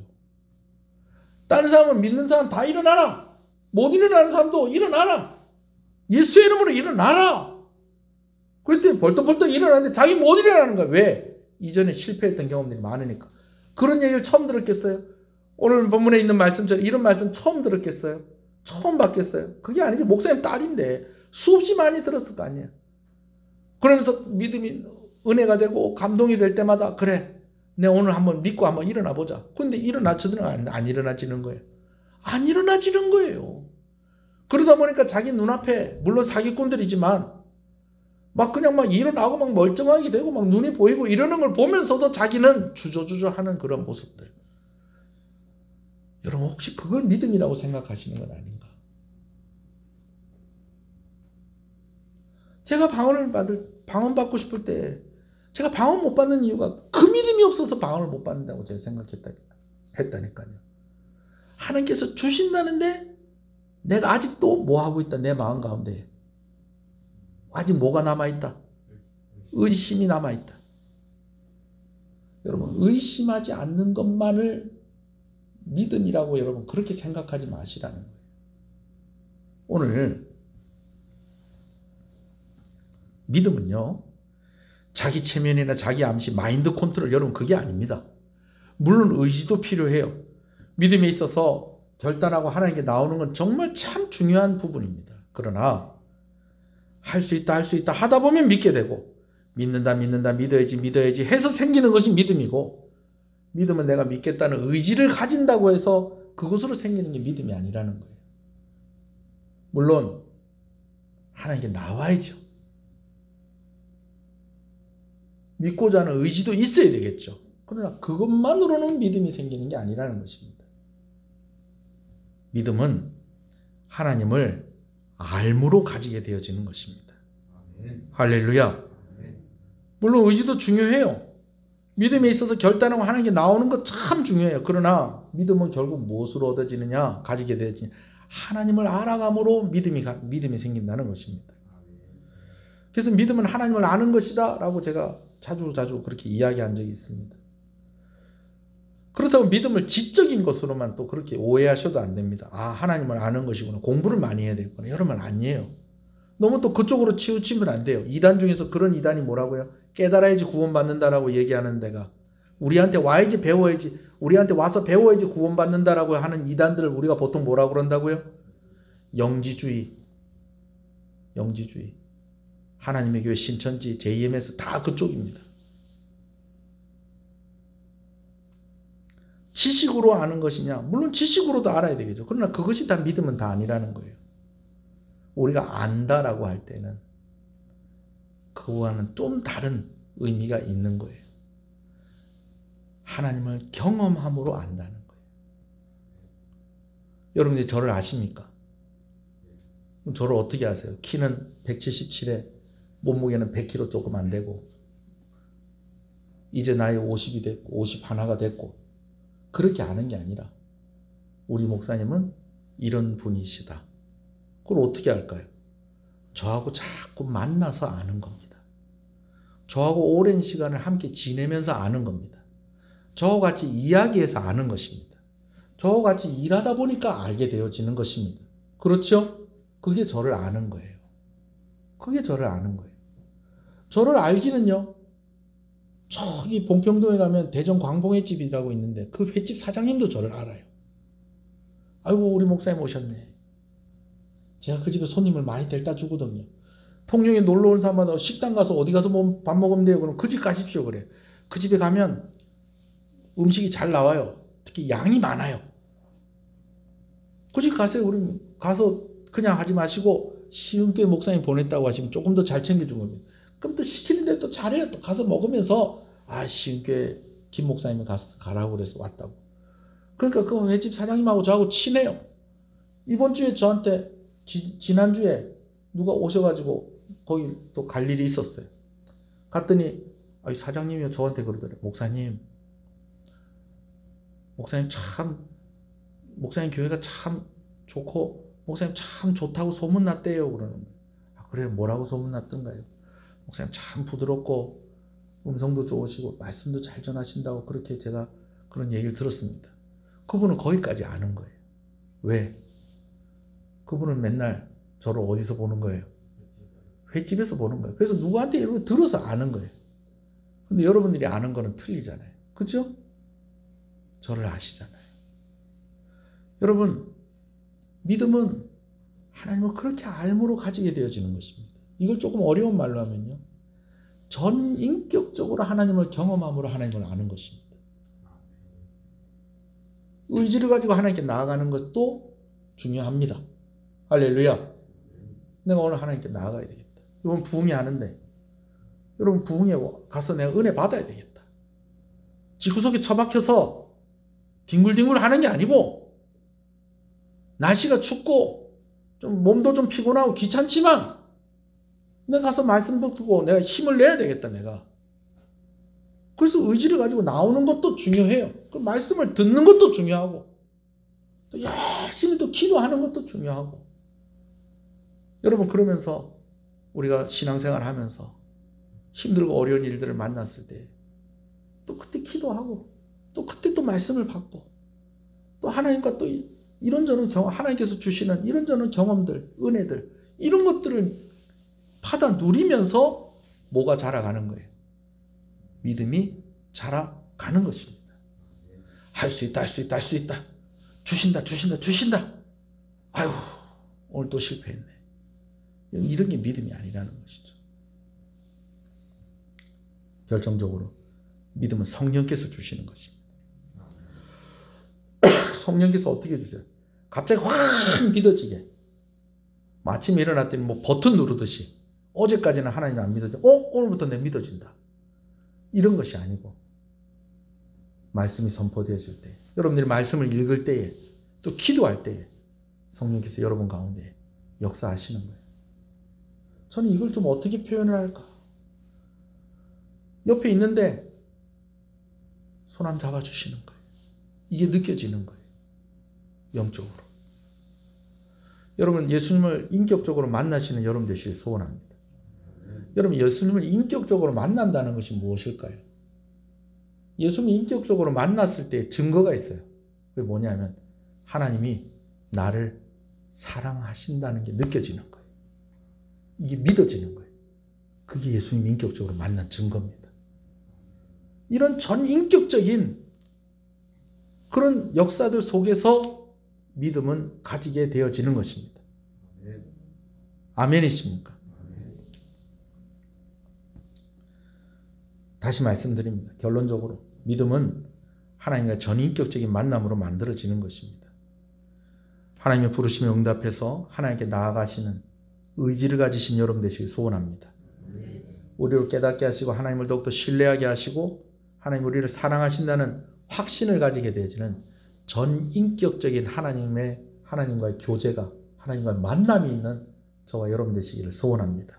다른 사람은 믿는 사람 다 일어나라. 못 일어나는 사람도 일어나라. 예수의 이름으로 일어나라. 그랬더니 벌떡벌떡 일어나는데 자기 못 일어나는 거야. 왜? 이전에 실패했던 경험들이 많으니까. 그런 얘기를 처음 들었겠어요? 오늘 본문에 있는 말씀처럼 이런 말씀 처음 들었겠어요? 처음 받겠어요? 그게 아니지. 목사님 딸인데 수없이 많이 들었을 거 아니에요. 그러면서 믿음이 은혜가 되고 감동이 될 때마다 그래. 내가 오늘 한번 믿고 한번 일어나 보자. 근데 일어나지는 안 일어나지는 거예요. 안 일어나지는 거예요. 그러다 보니까 자기 눈앞에 물론 사기꾼들이지만 막 그냥 막 일어나고 막 멀쩡하게 되고 막 눈이 보이고 이러는 걸 보면서도 자기는 주저주저 하는 그런 모습들. 여러분 혹시 그걸 믿음이라고 생각하시는 건 아닌가? 제가 방언 받고 싶을 때 제가 방언 못 받는 이유가 그 믿음이 없어서 방언을 못 받는다고 제가 했다니까요. 하나님께서 주신다는데 내가 아직도 뭐 하고 있다. 내 마음 가운데 아직 뭐가 남아있다? 의심이 남아있다. 여러분 의심하지 않는 것만을 믿음이라고 여러분 그렇게 생각하지 마시라는 거예요. 오늘 믿음은요. 자기 체면이나 자기 암시, 마인드 컨트롤 여러분 그게 아닙니다. 물론 의지도 필요해요. 믿음에 있어서 결단하고 하나님께 나오는 건 정말 참 중요한 부분입니다. 그러나 할 수 있다 하다 보면 믿게 되고 믿는다 믿어야지 해서 생기는 것이 믿음이고 믿음은 내가 믿겠다는 의지를 가진다고 해서 그것으로 생기는 게 믿음이 아니라는 거예요. 물론 하나님께 나와야죠. 믿고자 하는 의지도 있어야 되겠죠. 그러나 그것만으로는 믿음이 생기는 게 아니라는 것입니다. 믿음은 하나님을 알므로 가지게 되어지는 것입니다. 할렐루야. 물론 의지도 중요해요. 믿음에 있어서 결단하고 하나님께 나오는 것 참 중요해요. 그러나 믿음은 결국 무엇으로 얻어지느냐? 가지게 되어지느냐? 하나님을 알아감으로 믿음이 생긴다는 것입니다. 그래서 믿음은 하나님을 아는 것이다 라고 제가 자주 그렇게 이야기한 적이 있습니다. 그렇다고 믿음을 지적인 것으로만 또 그렇게 오해하셔도 안 됩니다. 아, 하나님을 아는 것이구나. 공부를 많이 해야 되겠구나. 여러분 아니에요. 너무 또 그쪽으로 치우치면 안 돼요. 이단 중에서 그런 이단이 뭐라고요? 깨달아야지 구원받는다라고 얘기하는 데가 우리한테 와야지 배워야지 우리한테 와서 배워야지 구원받는다라고 하는 이단들을 우리가 보통 뭐라고 그런다고요? 영지주의. 하나님의 교회 신천지 JMS 다 그쪽입니다. 지식으로 아는 것이냐? 물론 지식으로도 알아야 되겠죠. 그러나 그것이 다 믿음은 다 아니라는 거예요. 우리가 안다라고 할 때는 그거와는 좀 다른 의미가 있는 거예요. 하나님을 경험함으로 안다는 거예요. 여러분들이 저를 아십니까? 저를 어떻게 아세요? 키는 177에 몸무게는 100kg 조금 안 되고 이제 나이 50이 됐고 50 하나가 됐고 그렇게 아는 게 아니라 우리 목사님은 이런 분이시다. 그걸 어떻게 알까요? 저하고 자꾸 만나서 아는 겁니다. 저하고 오랜 시간을 함께 지내면서 아는 겁니다. 저와 같이 이야기해서 아는 것입니다. 저와 같이 일하다 보니까 알게 되어지는 것입니다. 그렇죠? 그게 저를 아는 거예요. 그게 저를 아는 거예요. 저를 알기는요. 저기 봉평동에 가면 대전 광봉횟집이라고 있는데 그 횟집 사장님도 저를 알아요. 아이고 우리 목사님 오셨네. 제가 그 집에 손님을 많이 데려다 주거든요. 통영에 놀러 온 사람마다 식당 가서 어디 가서 뭐 밥 먹으면 돼요. 그럼 그 집 가십시오. 그래. 그 집에 가면 음식이 잘 나와요. 특히 양이 많아요. 그 집 가세요. 우리 가서 그냥 하지 마시고 시흥교회 목사님 보냈다고 하시면 조금 더 잘 챙겨준 겁니다. 그럼 또 시키는데 또 잘해요. 또 가서 먹으면서 시흥교회 김 목사님이 가라고 그래서 왔다고. 그러니까 그 횟집 사장님하고 저하고 친해요. 이번 주에 저한테 지난주에 누가 오셔가지고 거기 또 갈 일이 있었어요. 갔더니 사장님이 저한테 그러더래요. 목사님 교회가 참 좋고 목사님 참 좋다고 소문났대요. 그러는 거예요. 그래요? 뭐라고 소문났던가요? 목사님 참 부드럽고 음성도 좋으시고 말씀도 잘 전하신다고 그렇게 제가 그런 얘기를 들었습니다. 그분은 거기까지 아는 거예요. 왜? 그분은 맨날 저를 어디서 보는 거예요? 횟집에서 보는 거예요. 그래서 누구한테 이렇게 들어서 아는 거예요. 근데 여러분들이 아는 거는 틀리잖아요. 그렇죠? 저를 아시잖아요. 여러분, 믿음은 하나님을 그렇게 알므로 가지게 되어지는 것입니다. 이걸 조금 어려운 말로 하면요. 전인격적으로 하나님을 경험함으로 하나님을 아는 것입니다. 의지를 가지고 하나님께 나아가는 것도 중요합니다. 할렐루야. 내가 오늘 하나님께 나아가야 되겠다. 이번 부흥회 하는데 여러분 부흥회 가서 내가 은혜 받아야 되겠다. 지구석에 처박혀서 뒹굴뒹굴 하는 게 아니고 날씨가 춥고 좀 몸도 좀 피곤하고 귀찮지만 내가 가서 말씀 듣고 내가 힘을 내야 되겠다. 내가. 그래서 의지를 가지고 나오는 것도 중요해요. 그 말씀을 듣는 것도 중요하고 또 열심히 또 기도하는 것도 중요하고 여러분 그러면서 우리가 신앙생활 하면서 힘들고 어려운 일들을 만났을 때 또 그때 기도하고 또 그때 또 말씀을 받고 또 하나님과 또 이런저런 하나님께서 주시는 이런저런 경험들, 은혜들 이런 것들을 받아 누리면서 뭐가 자라가는 거예요? 믿음이 자라가는 것입니다. 할 수 있다, 할 수 있다, 할 수 있다. 주신다, 주신다, 주신다. 아유, 오늘 또 실패했네. 이런 게 믿음이 아니라는 것이죠. 결정적으로 믿음은 성령께서 주시는 것입니다. 성령께서 어떻게 주세요? 갑자기 확 믿어지게. 아침에 일어났더니 뭐 버튼 누르듯이 어제까지는 하나님 안 믿어져. 오늘부터 내 믿어진다. 이런 것이 아니고 말씀이 선포되어질 때 여러분들이 말씀을 읽을 때에 또 기도할 때에 성령께서 여러분 가운데 역사하시는 거예요. 저는 이걸 좀 어떻게 표현을 할까? 옆에 있는데 손 한번 잡아주시는 거예요. 이게 느껴지는 거예요. 영적으로. 여러분 예수님을 인격적으로 만나시는 여러분 되시길 소원합니다. 여러분 예수님을 인격적으로 만난다는 것이 무엇일까요? 예수님을 인격적으로 만났을 때 증거가 있어요. 그게 뭐냐면 하나님이 나를 사랑하신다는 게 느껴지는 거예요. 이게 믿어지는 거예요. 그게 예수님 인격적으로 만난 증거입니다. 이런 전인격적인 그런 역사들 속에서 믿음은 가지게 되어지는 것입니다. 아멘이십니까? 다시 말씀드립니다. 결론적으로 믿음은 하나님과 전인격적인 만남으로 만들어지는 것입니다. 하나님의 부르심에 응답해서 하나님께 나아가시는 의지를 가지신 여러분 되시길 소원합니다. 우리를 깨닫게 하시고 하나님을 더욱더 신뢰하게 하시고 하나님 우리를 사랑하신다는 확신을 가지게 되어지는 전인격적인 하나님과의 교제가, 하나님과의 만남이 있는 저와 여러분 되시기를 소원합니다.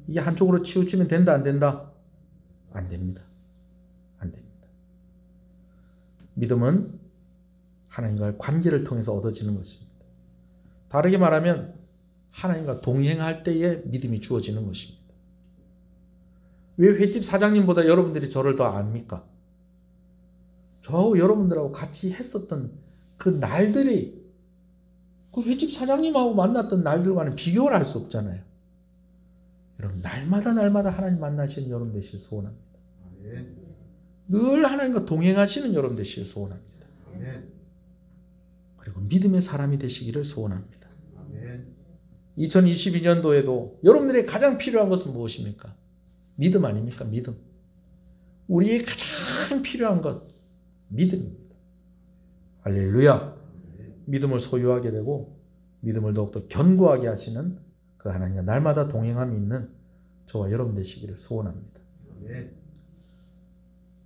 이게 한쪽으로 치우치면 된다 안 된다? 안 됩니다. 안 됩니다. 믿음은 하나님과의 관계를 통해서 얻어지는 것입니다. 다르게 말하면 하나님과 동행할 때에 믿음이 주어지는 것입니다. 왜 횟집 사장님보다 여러분들이 저를 더 압니까? 저하고 여러분들하고 같이 했었던 그 날들이 그 횟집 사장님하고 만났던 날들과는 비교를 할 수 없잖아요. 여러분 날마다 하나님 만나시는 여러분 되시길 소원합니다. 늘 하나님과 동행하시는 여러분 되시길 소원합니다. 그리고 믿음의 사람이 되시기를 소원합니다. 2022년도에도 여러분들의 가장 필요한 것은 무엇입니까? 믿음 아닙니까? 믿음. 우리의 가장 필요한 것 믿음입니다. 할렐루야. 믿음을 소유하게 되고 믿음을 더욱더 견고하게 하시는 그 하나님과 날마다 동행함이 있는 저와 여러분 되시기를 소원합니다.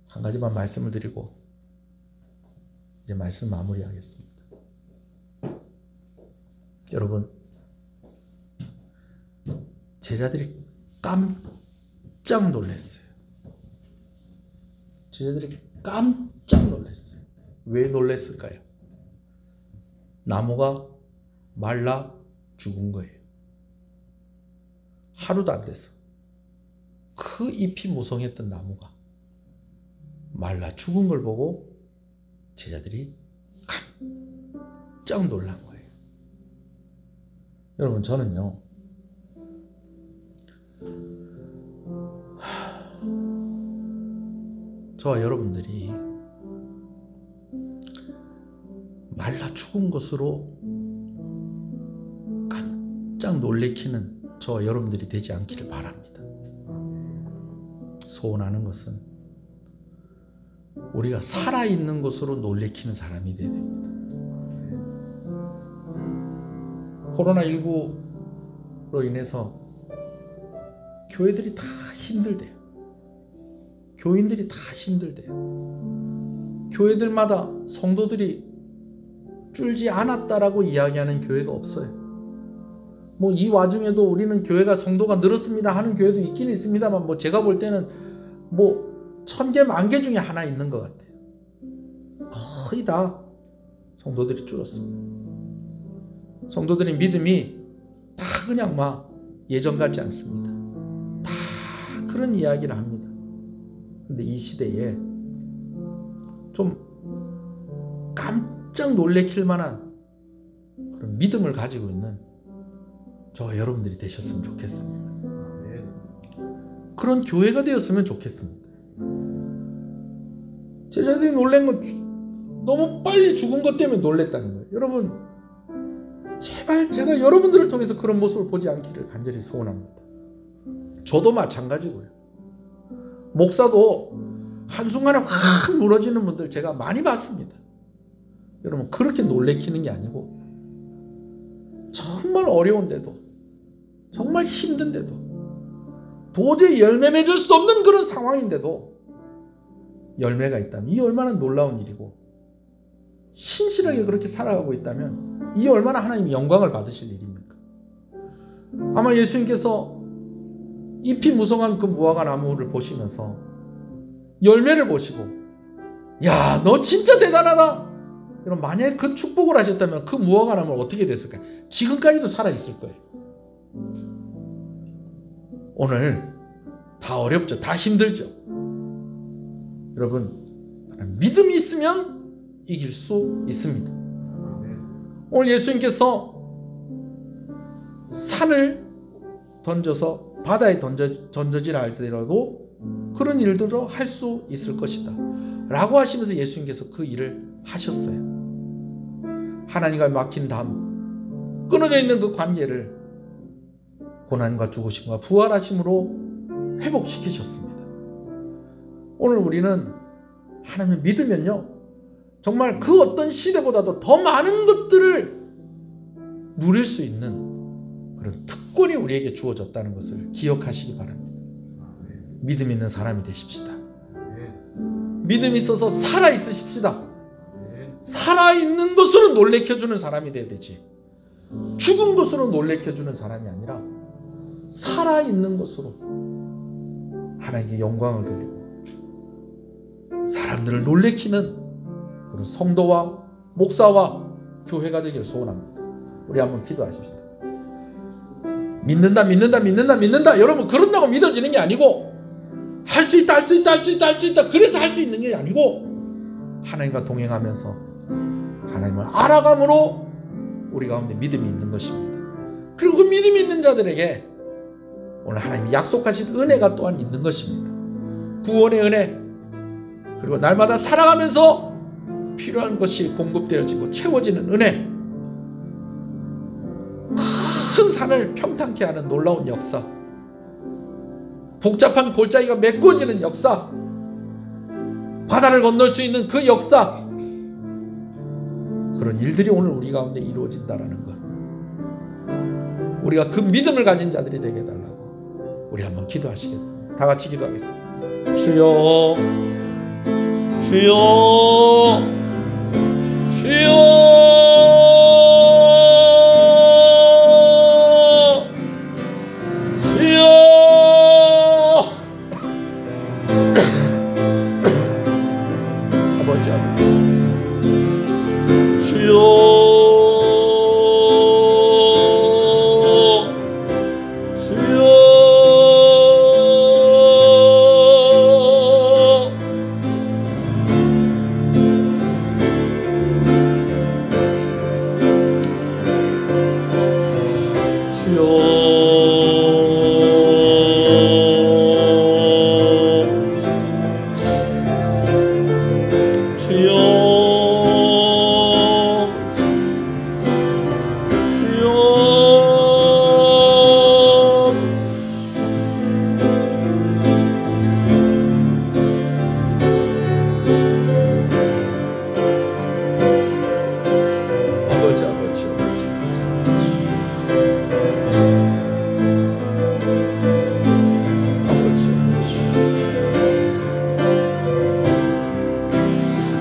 한 가지만 말씀을 드리고 이제 말씀 마무리하겠습니다. 여러분, 제자들이 깜짝 놀랐어요. 제자들이 깜짝 놀랐어요. 왜 놀랐을까요? 나무가 말라 죽은 거예요. 하루도 안 돼서 그 잎이 무성했던 나무가 말라 죽은 걸 보고 제자들이 깜짝 놀란 거예요. 여러분, 저는요, 저와 여러분들이 말라 죽은 것으로 깜짝 놀래키는 저와 여러분들이 되지 않기를 바랍니다. 소원하는 것은 우리가 살아있는 것으로 놀래키는 사람이 되어야 됩니다. 코로나19로 인해서 교회들이 다 힘들대요. 교인들이 다 힘들대요. 교회들마다 성도들이 줄지 않았다라고 이야기하는 교회가 없어요. 뭐 이 와중에도 우리는 교회가 성도가 늘었습니다 하는 교회도 있긴 있습니다만, 뭐 제가 볼 때는 뭐 1000개, 10,000개 중에 하나 있는 것 같아요. 거의 다 성도들이 줄었습니다. 성도들의 믿음이 다 그냥 막 예전 같지 않습니다. 다 그런 이야기를 합니다. 근데 이 시대에 좀 깜짝 놀래킬 만한 그런 믿음을 가지고 있는 저와 여러분들이 되셨으면 좋겠습니다. 그런 교회가 되었으면 좋겠습니다. 제자들이 놀란 건 너무 빨리 죽은 것 때문에 놀랬다는 거예요. 여러분, 제발 제가 여러분들을 통해서 그런 모습을 보지 않기를 간절히 소원합니다. 저도 마찬가지고요. 목사도 한순간에 확 무너지는 분들 제가 많이 봤습니다. 여러분, 그렇게 놀래키는 게 아니고 정말 어려운데도, 정말 힘든데도, 도저히 열매 맺을 수 없는 그런 상황인데도 열매가 있다면 이 얼마나 놀라운 일이고, 신실하게 그렇게 살아가고 있다면 이 얼마나 하나님이 영광을 받으실 일입니까? 아마 예수님께서 잎이 무성한 그 무화과 나무를 보시면서 열매를 보시고, 야, 너 진짜 대단하다! 여러분, 만약에 그 축복을 하셨다면 그 무화과 나무는 어떻게 됐을까요? 지금까지도 살아있을 거예요. 오늘 다 어렵죠. 다 힘들죠. 여러분, 믿음이 있으면 이길 수 있습니다. 오늘 예수님께서 산을 던져서 바다에 던져지라 할지라도 그런 일들도 할 수 있을 것이다 라고 하시면서 예수님께서 그 일을 하셨어요. 하나님과 막힌 담, 끊어져 있는 그 관계를 고난과 죽으심과 부활하심으로 회복시키셨습니다. 오늘 우리는 하나님을 믿으면요, 정말 그 어떤 시대보다도 더 많은 것들을 누릴 수 있는 그런 특권이 우리에게 주어졌다는 것을 기억하시기 바랍니다. 믿음 있는 사람이 되십시다. 믿음이 있어서 살아있으십시다. 살아있는 것으로 놀래켜주는 사람이 돼야 되지, 죽은 것으로 놀래켜주는 사람이 아니라 살아있는 것으로 하나님께 영광을 돌리고 사람들을 놀래키는 그런 성도와 목사와 교회가 되길 소원합니다. 우리 한번 기도하십시다. 믿는다 믿는다 믿는다 믿는다, 여러분 그런다고 믿어지는 게 아니고, 할 수 있다 할 수 있다 할 수 있다 할 수 있다 그래서 할 수 있는 게 아니고, 하나님과 동행하면서 하나님을 알아감으로 우리 가운데 믿음이 있는 것입니다. 그리고 그 믿음이 있는 자들에게 오늘 하나님이 약속하신 은혜가 또한 있는 것입니다. 구원의 은혜, 그리고 날마다 살아가면서 필요한 것이 공급되어지고 채워지는 은혜, 큰 산을 평탄케 하는 놀라운 역사, 복잡한 골짜기가 메꿔지는 역사, 바다를 건널 수 있는 그 역사, 그런 일들이 오늘 우리 가운데 이루어진다라는 것, 우리가 그 믿음을 가진 자들이 되게 해달라고 우리 한번 기도하시겠습니다. 다 같이 기도하겠습니다. 주여 주여 주여 아버지 주여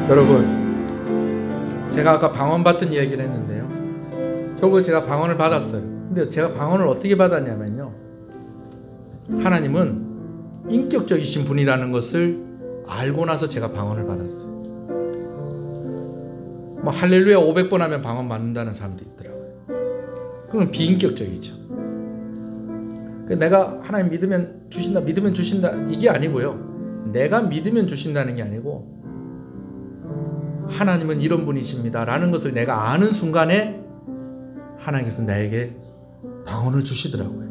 여러분, 제가 아까 방언 받던 이야기를 했는데요, 결국 제가 방언을 받았어요. 근데 제가 방언을 어떻게 받았냐면요, 하나님은 인격적이신 분이라는 것을 알고 나서 제가 방언을 받았어요. 뭐 할렐루야 500번 하면 방언 받는다는 사람도 있더라고요. 그건 비인격적이죠. 내가 하나님 믿으면 주신다 이게 아니고요, 내가 믿으면 주신다는 게 아니고, 하나님은 이런 분이십니다 라는 것을 내가 아는 순간에 하나님께서 나에게 방언을 주시더라고요.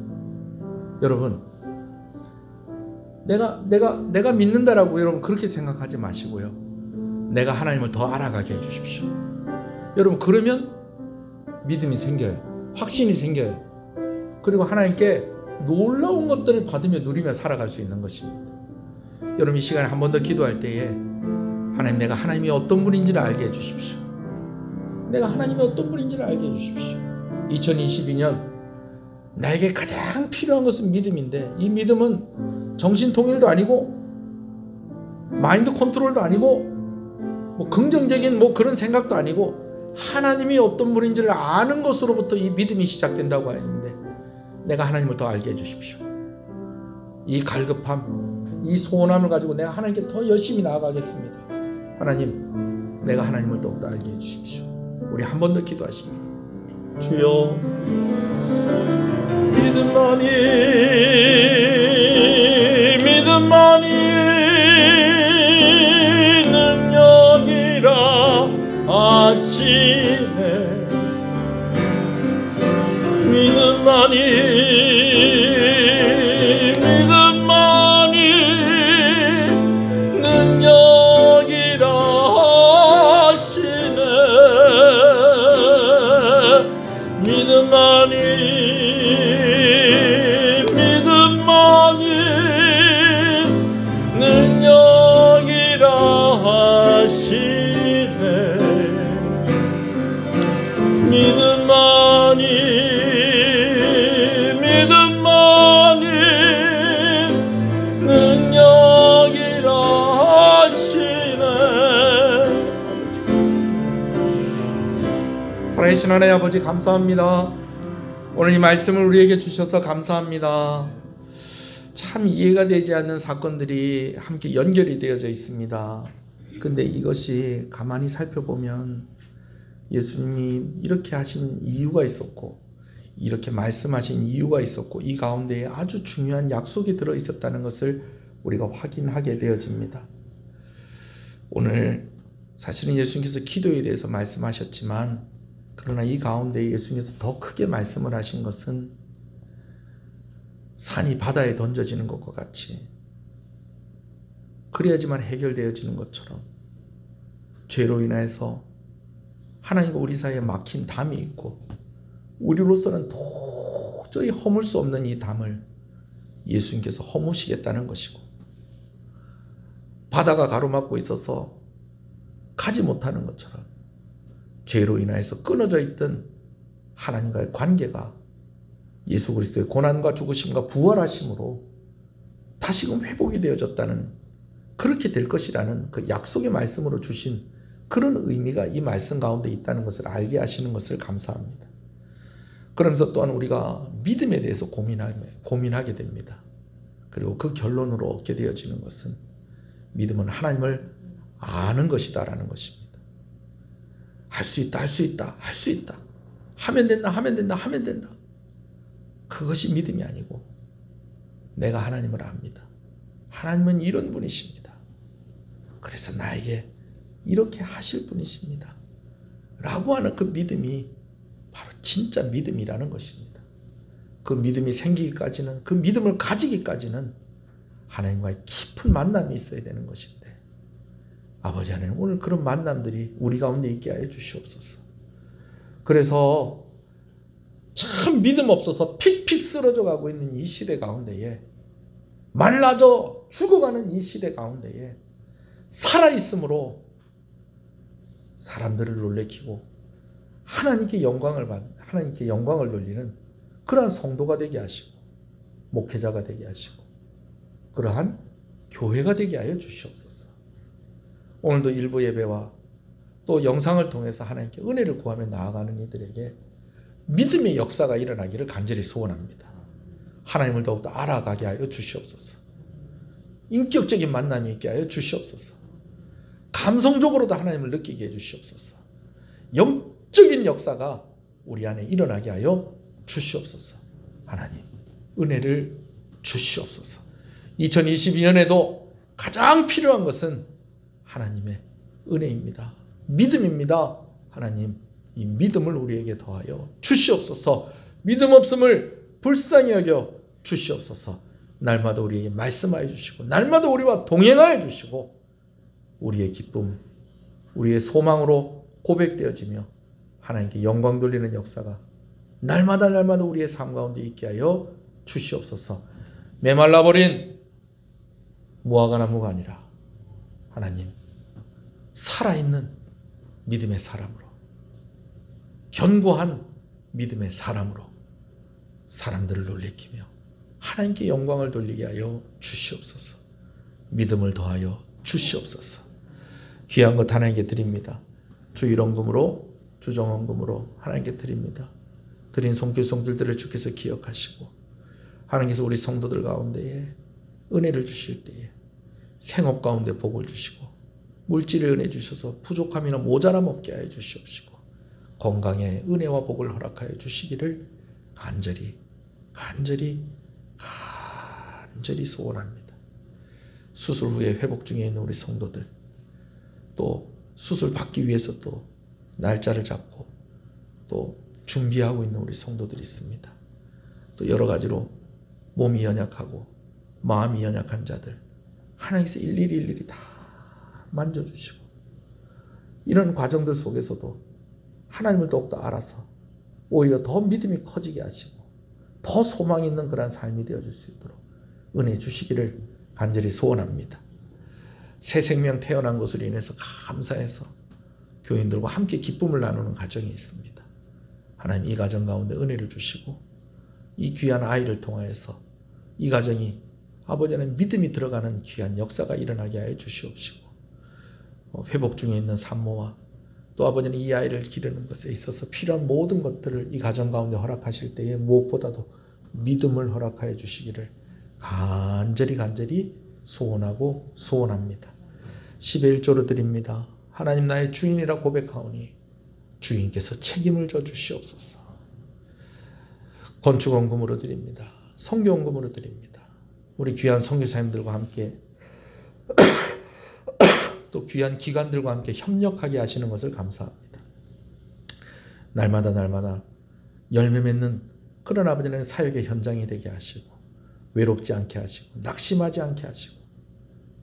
여러분, 내가 믿는다라고 여러분 그렇게 생각하지 마시고요, 내가 하나님을 더 알아가게 해주십시오. 여러분, 그러면 믿음이 생겨요. 확신이 생겨요. 그리고 하나님께 놀라운 것들을 받으며 누리며 살아갈 수 있는 것입니다. 여러분, 이 시간에 한 번 더 기도할 때에 하나님, 내가 하나님이 어떤 분인지를 알게 해주십시오. 내가 하나님이 어떤 분인지를 알게 해주십시오. 2022년 나에게 가장 필요한 것은 믿음인데, 이 믿음은 정신통일도 아니고 마인드 컨트롤도 아니고 뭐 긍정적인 뭐 그런 생각도 아니고, 하나님이 어떤 분인지를 아는 것으로부터 이 믿음이 시작된다고 했는데, 내가 하나님을 더 알게 해주십시오. 이 갈급함, 이 소원함을 가지고 내가 하나님께 더 열심히 나아가겠습니다. 하나님, 내가 하나님을 더욱더 알게 해주십시오. 우리 한 번 더 기도하시겠습니다. 주여, 믿음만이 능력이라 하시네. 믿음만이 능력이라 하시네. 믿음만이 능력이라 하나님 아버지 감사합니다. 오늘 이 말씀을 우리에게 주셔서 감사합니다. 참 이해가 되지 않는 사건들이 함께 연결이 되어져 있습니다. 근데 이것이 가만히 살펴보면 예수님이 이렇게 하신 이유가 있었고, 이렇게 말씀하신 이유가 있었고, 이 가운데에 아주 중요한 약속이 들어 있었다는 것을 우리가 확인하게 되어집니다. 오늘 사실은 예수님께서 기도에 대해서 말씀하셨지만, 그러나 이 가운데 예수님께서 더 크게 말씀을 하신 것은 산이 바다에 던져지는 것과 같이, 그래야지만 해결되어지는 것처럼 죄로 인해서 하나님과 우리 사이에 막힌 담이 있고, 우리로서는 도저히 허물 수 없는 이 담을 예수님께서 허무시겠다는 것이고, 바다가 가로막고 있어서 가지 못하는 것처럼 죄로 인하여서 끊어져 있던 하나님과의 관계가 예수 그리스도의 고난과 죽으심과 부활하심으로 다시금 회복이 되어졌다는, 그렇게 될 것이라는 그 약속의 말씀으로 주신 그런 의미가 이 말씀 가운데 있다는 것을 알게 하시는 것을 감사합니다. 그러면서 또한 우리가 믿음에 대해서 고민하게 됩니다. 그리고 그 결론으로 얻게 되어지는 것은 믿음은 하나님을 아는 것이다라는 것입니다. 할 수 있다, 할 수 있다, 할 수 있다. 하면 된다, 하면 된다, 하면 된다. 그것이 믿음이 아니고, 내가 하나님을 압니다. 하나님은 이런 분이십니다. 그래서 나에게 이렇게 하실 분이십니다. 라고 하는 그 믿음이 바로 진짜 믿음이라는 것입니다. 그 믿음이 생기기까지는, 그 믿음을 가지기까지는 하나님과의 깊은 만남이 있어야 되는 것인데, 아버지 하나님, 오늘 그런 만남들이 우리 가운데 있게 하여 주시옵소서. 그래서 참 믿음 없어서 픽픽 쓰러져 가고 있는 이 시대 가운데에, 말라져 죽어가는 이 시대 가운데에 살아있음으로 사람들을 놀래키고 하나님께 영광을 돌리는 그러한 성도가 되게 하시고, 목회자가 되게 하시고, 그러한 교회가 되게 하여 주시옵소서. 오늘도 일부 예배와 또 영상을 통해서 하나님께 은혜를 구하며 나아가는 이들에게 믿음의 역사가 일어나기를 간절히 소원합니다. 하나님을 더욱더 알아가게 하여 주시옵소서. 인격적인 만남이 있게 하여 주시옵소서. 감성적으로도 하나님을 느끼게 해 주시옵소서. 영적인 역사가 우리 안에 일어나게 하여 주시옵소서. 하나님, 은혜를 주시옵소서. 2022년에도 가장 필요한 것은 하나님의 은혜입니다. 믿음입니다. 하나님, 이 믿음을 우리에게 더하여 주시옵소서. 믿음 없음을 불쌍히 여겨 주시옵소서. 날마다 우리에게 말씀하여 주시고, 날마다 우리와 동행하여 주시고, 우리의 기쁨, 우리의 소망으로 고백되어지며 하나님께 영광 돌리는 역사가 날마다 우리의 삶 가운데 있게 하여 주시옵소서. 메말라버린 무화과나무가 아니라 하나님, 살아있는 믿음의 사람으로, 견고한 믿음의 사람으로 사람들을 놀래키며 하나님께 영광을 돌리게 하여 주시옵소서. 믿음을 더하여 주시옵소서. 귀한 것 하나님께 드립니다. 주일원금으로, 주정원금으로 하나님께 드립니다. 드린 손길들을 주께서 기억하시고, 하나님께서 우리 성도들 가운데에 은혜를 주실 때에 생업 가운데 복을 주시고, 물질의 은혜 주셔서 부족함이나 모자람 없게 하여 주시옵시고, 건강에 은혜와 복을 허락하여 주시기를 간절히 소원합니다. 수술 후에 회복 중에 있는 우리 성도들, 또 수술 받기 위해서 또 날짜를 잡고 또 준비하고 있는 우리 성도들이 있습니다. 또 여러 가지로 몸이 연약하고 마음이 연약한 자들, 하나님께서 일일이 다 만져주시고, 이런 과정들 속에서도 하나님을 더욱더 알아서 오히려 더 믿음이 커지게 하시고 더 소망 있는 그런 삶이 되어줄 수 있도록 은혜 주시기를 간절히 소원합니다. 새 생명 태어난 것으로 인해서 감사해서 교인들과 함께 기쁨을 나누는 가정이 있습니다. 하나님, 이 가정 가운데 은혜를 주시고, 이 귀한 아이를 통하여서 이 가정이 아버지 하나님 믿음이 들어가는 귀한 역사가 일어나게 하여 주시옵시고, 회복 중에 있는 산모와 또 아버지는 이 아이를 기르는 것에 있어서 필요한 모든 것들을 이 가정 가운데 허락하실 때에 무엇보다도 믿음을 허락하여 주시기를 간절히 소원하고 소원합니다. 10의 1조로 드립니다. 하나님 나의 주인이라 고백하오니 주인께서 책임을 져 주시옵소서. 건축원금으로 드립니다. 선교원금으로 드립니다. 우리 귀한 선교사님들과 함께 또 귀한 기관들과 함께 협력하게 하시는 것을 감사합니다. 날마다 열매 맺는 그런 아버지는 사역의 현장이 되게 하시고 외롭지 않게 하시고 낙심하지 않게 하시고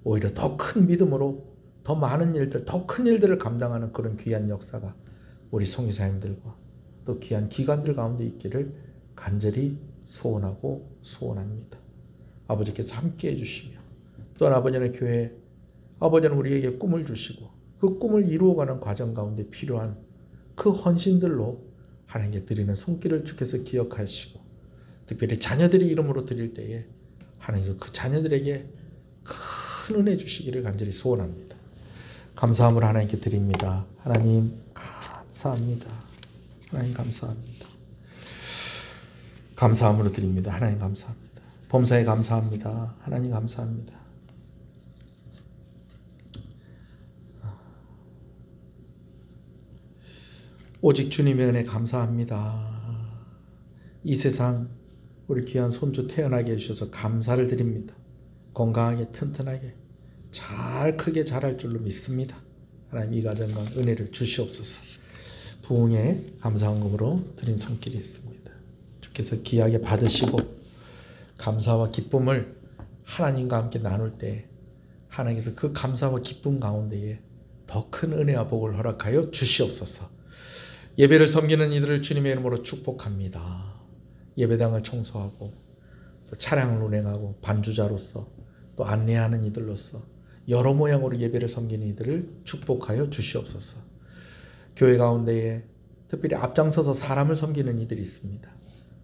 오히려 더 큰 믿음으로 더 많은 일들, 더 큰 일들을 감당하는 그런 귀한 역사가 우리 선교사님들과 또 귀한 기관들 가운데 있기를 간절히 소원하고 소원합니다. 아버지께서 함께 해주시며 또한 아버지는 교회, 아버지는 우리에게 꿈을 주시고 그 꿈을 이루어가는 과정 가운데 필요한 그 헌신들로 하나님께 드리는 손길을 주께서 기억하시고 특별히 자녀들이 이름으로 드릴 때에 하나님께서 그 자녀들에게 큰 은혜 주시기를 간절히 소원합니다. 감사함을 하나님께 드립니다. 하나님 감사합니다. 하나님 감사합니다. 감사함으로 드립니다. 하나님 감사합니다. 범사에 감사합니다. 하나님 감사합니다. 오직 주님의 은혜 감사합니다. 이 세상 우리 귀한 손주 태어나게 해주셔서 감사를 드립니다. 건강하게 튼튼하게 잘 크게 자랄 줄로 믿습니다. 하나님 이 가정과 은혜를 주시옵소서. 부흥에 감사헌금으로 드린 손길이 있습니다. 주께서 귀하게 받으시고 감사와 기쁨을 하나님과 함께 나눌 때 하나님께서 그 감사와 기쁨 가운데에 더 큰 은혜와 복을 허락하여 주시옵소서. 예배를 섬기는 이들을 주님의 이름으로 축복합니다. 예배당을 청소하고 또 차량을 운행하고 반주자로서 또 안내하는 이들로서 여러 모양으로 예배를 섬기는 이들을 축복하여 주시옵소서. 교회 가운데에 특별히 앞장서서 사람을 섬기는 이들이 있습니다.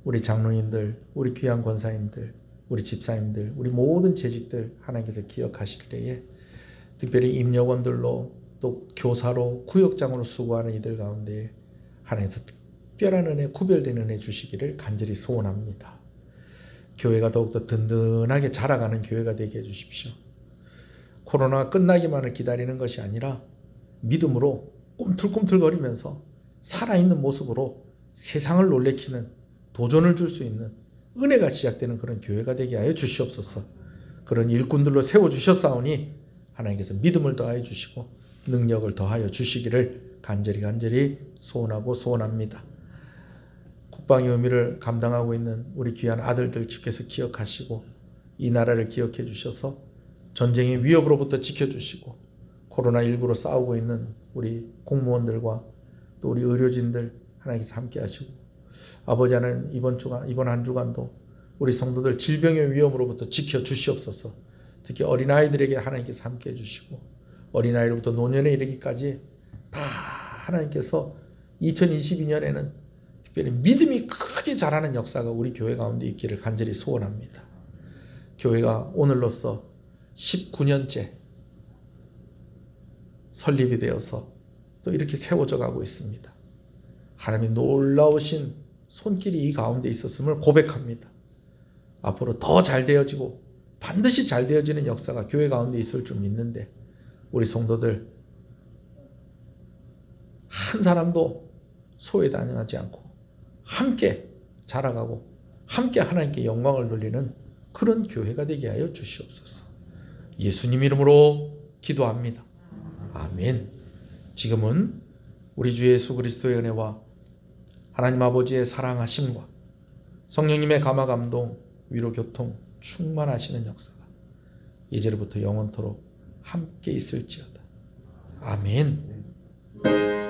우리 장로님들, 우리 귀한 권사님들, 우리 집사님들, 우리 모든 재직들 하나님께서 기억하실 때에 특별히 임역원들로 또 교사로 구역장으로 수고하는 이들 가운데 하나님께서 특별한 은혜, 구별된 은혜 주시기를 간절히 소원합니다. 교회가 더욱더 든든하게 자라가는 교회가 되게 해주십시오. 코로나가 끝나기만을 기다리는 것이 아니라 믿음으로 꿈틀꿈틀거리면서 살아있는 모습으로 세상을 놀래키는 도전을 줄 수 있는 은혜가 시작되는 그런 교회가 되게 하여 주시옵소서. 그런 일꾼들로 세워주셨사오니 하나님께서 믿음을 더하여 주시고 능력을 더하여 주시기를 간절히 소원하고 소원합니다. 국방의 의미를 감당하고 있는 우리 귀한 아들들 주께서 기억하시고 이 나라를 기억해 주셔서 전쟁의 위협으로부터 지켜주시고 코로나19로 싸우고 있는 우리 공무원들과 또 우리 의료진들 하나님께서 함께 하시고 아버지 하나님 이번 한 주간도 우리 성도들 질병의 위험으로부터 지켜주시옵소서. 특히 어린아이들에게 하나님께서 함께 해주시고 어린아이로부터 노년에 이르기까지 다 하나님께서 2022년에는 특별히 믿음이 크게 자라는 역사가 우리 교회 가운데 있기를 간절히 소원합니다. 교회가 오늘로써 19년째 설립이 되어서 또 이렇게 세워져 가고 있습니다. 하나님의 놀라우신 손길이 이 가운데 있었음을 고백합니다. 앞으로 더 잘 되어지고 반드시 잘 되어지는 역사가 교회 가운데 있을 줄 믿는데 우리 성도들 한 사람도 소외당하지 않고 함께 자라가고 함께 하나님께 영광을 돌리는 그런 교회가 되게 하여 주시옵소서. 예수님 이름으로 기도합니다. 아멘. 지금은 우리 주 예수 그리스도의 은혜와 하나님 아버지의 사랑하심과 성령님의 감화 감동 위로 교통 충만하시는 역사가 이제로부터 영원토록 함께 있을지어다. 아멘.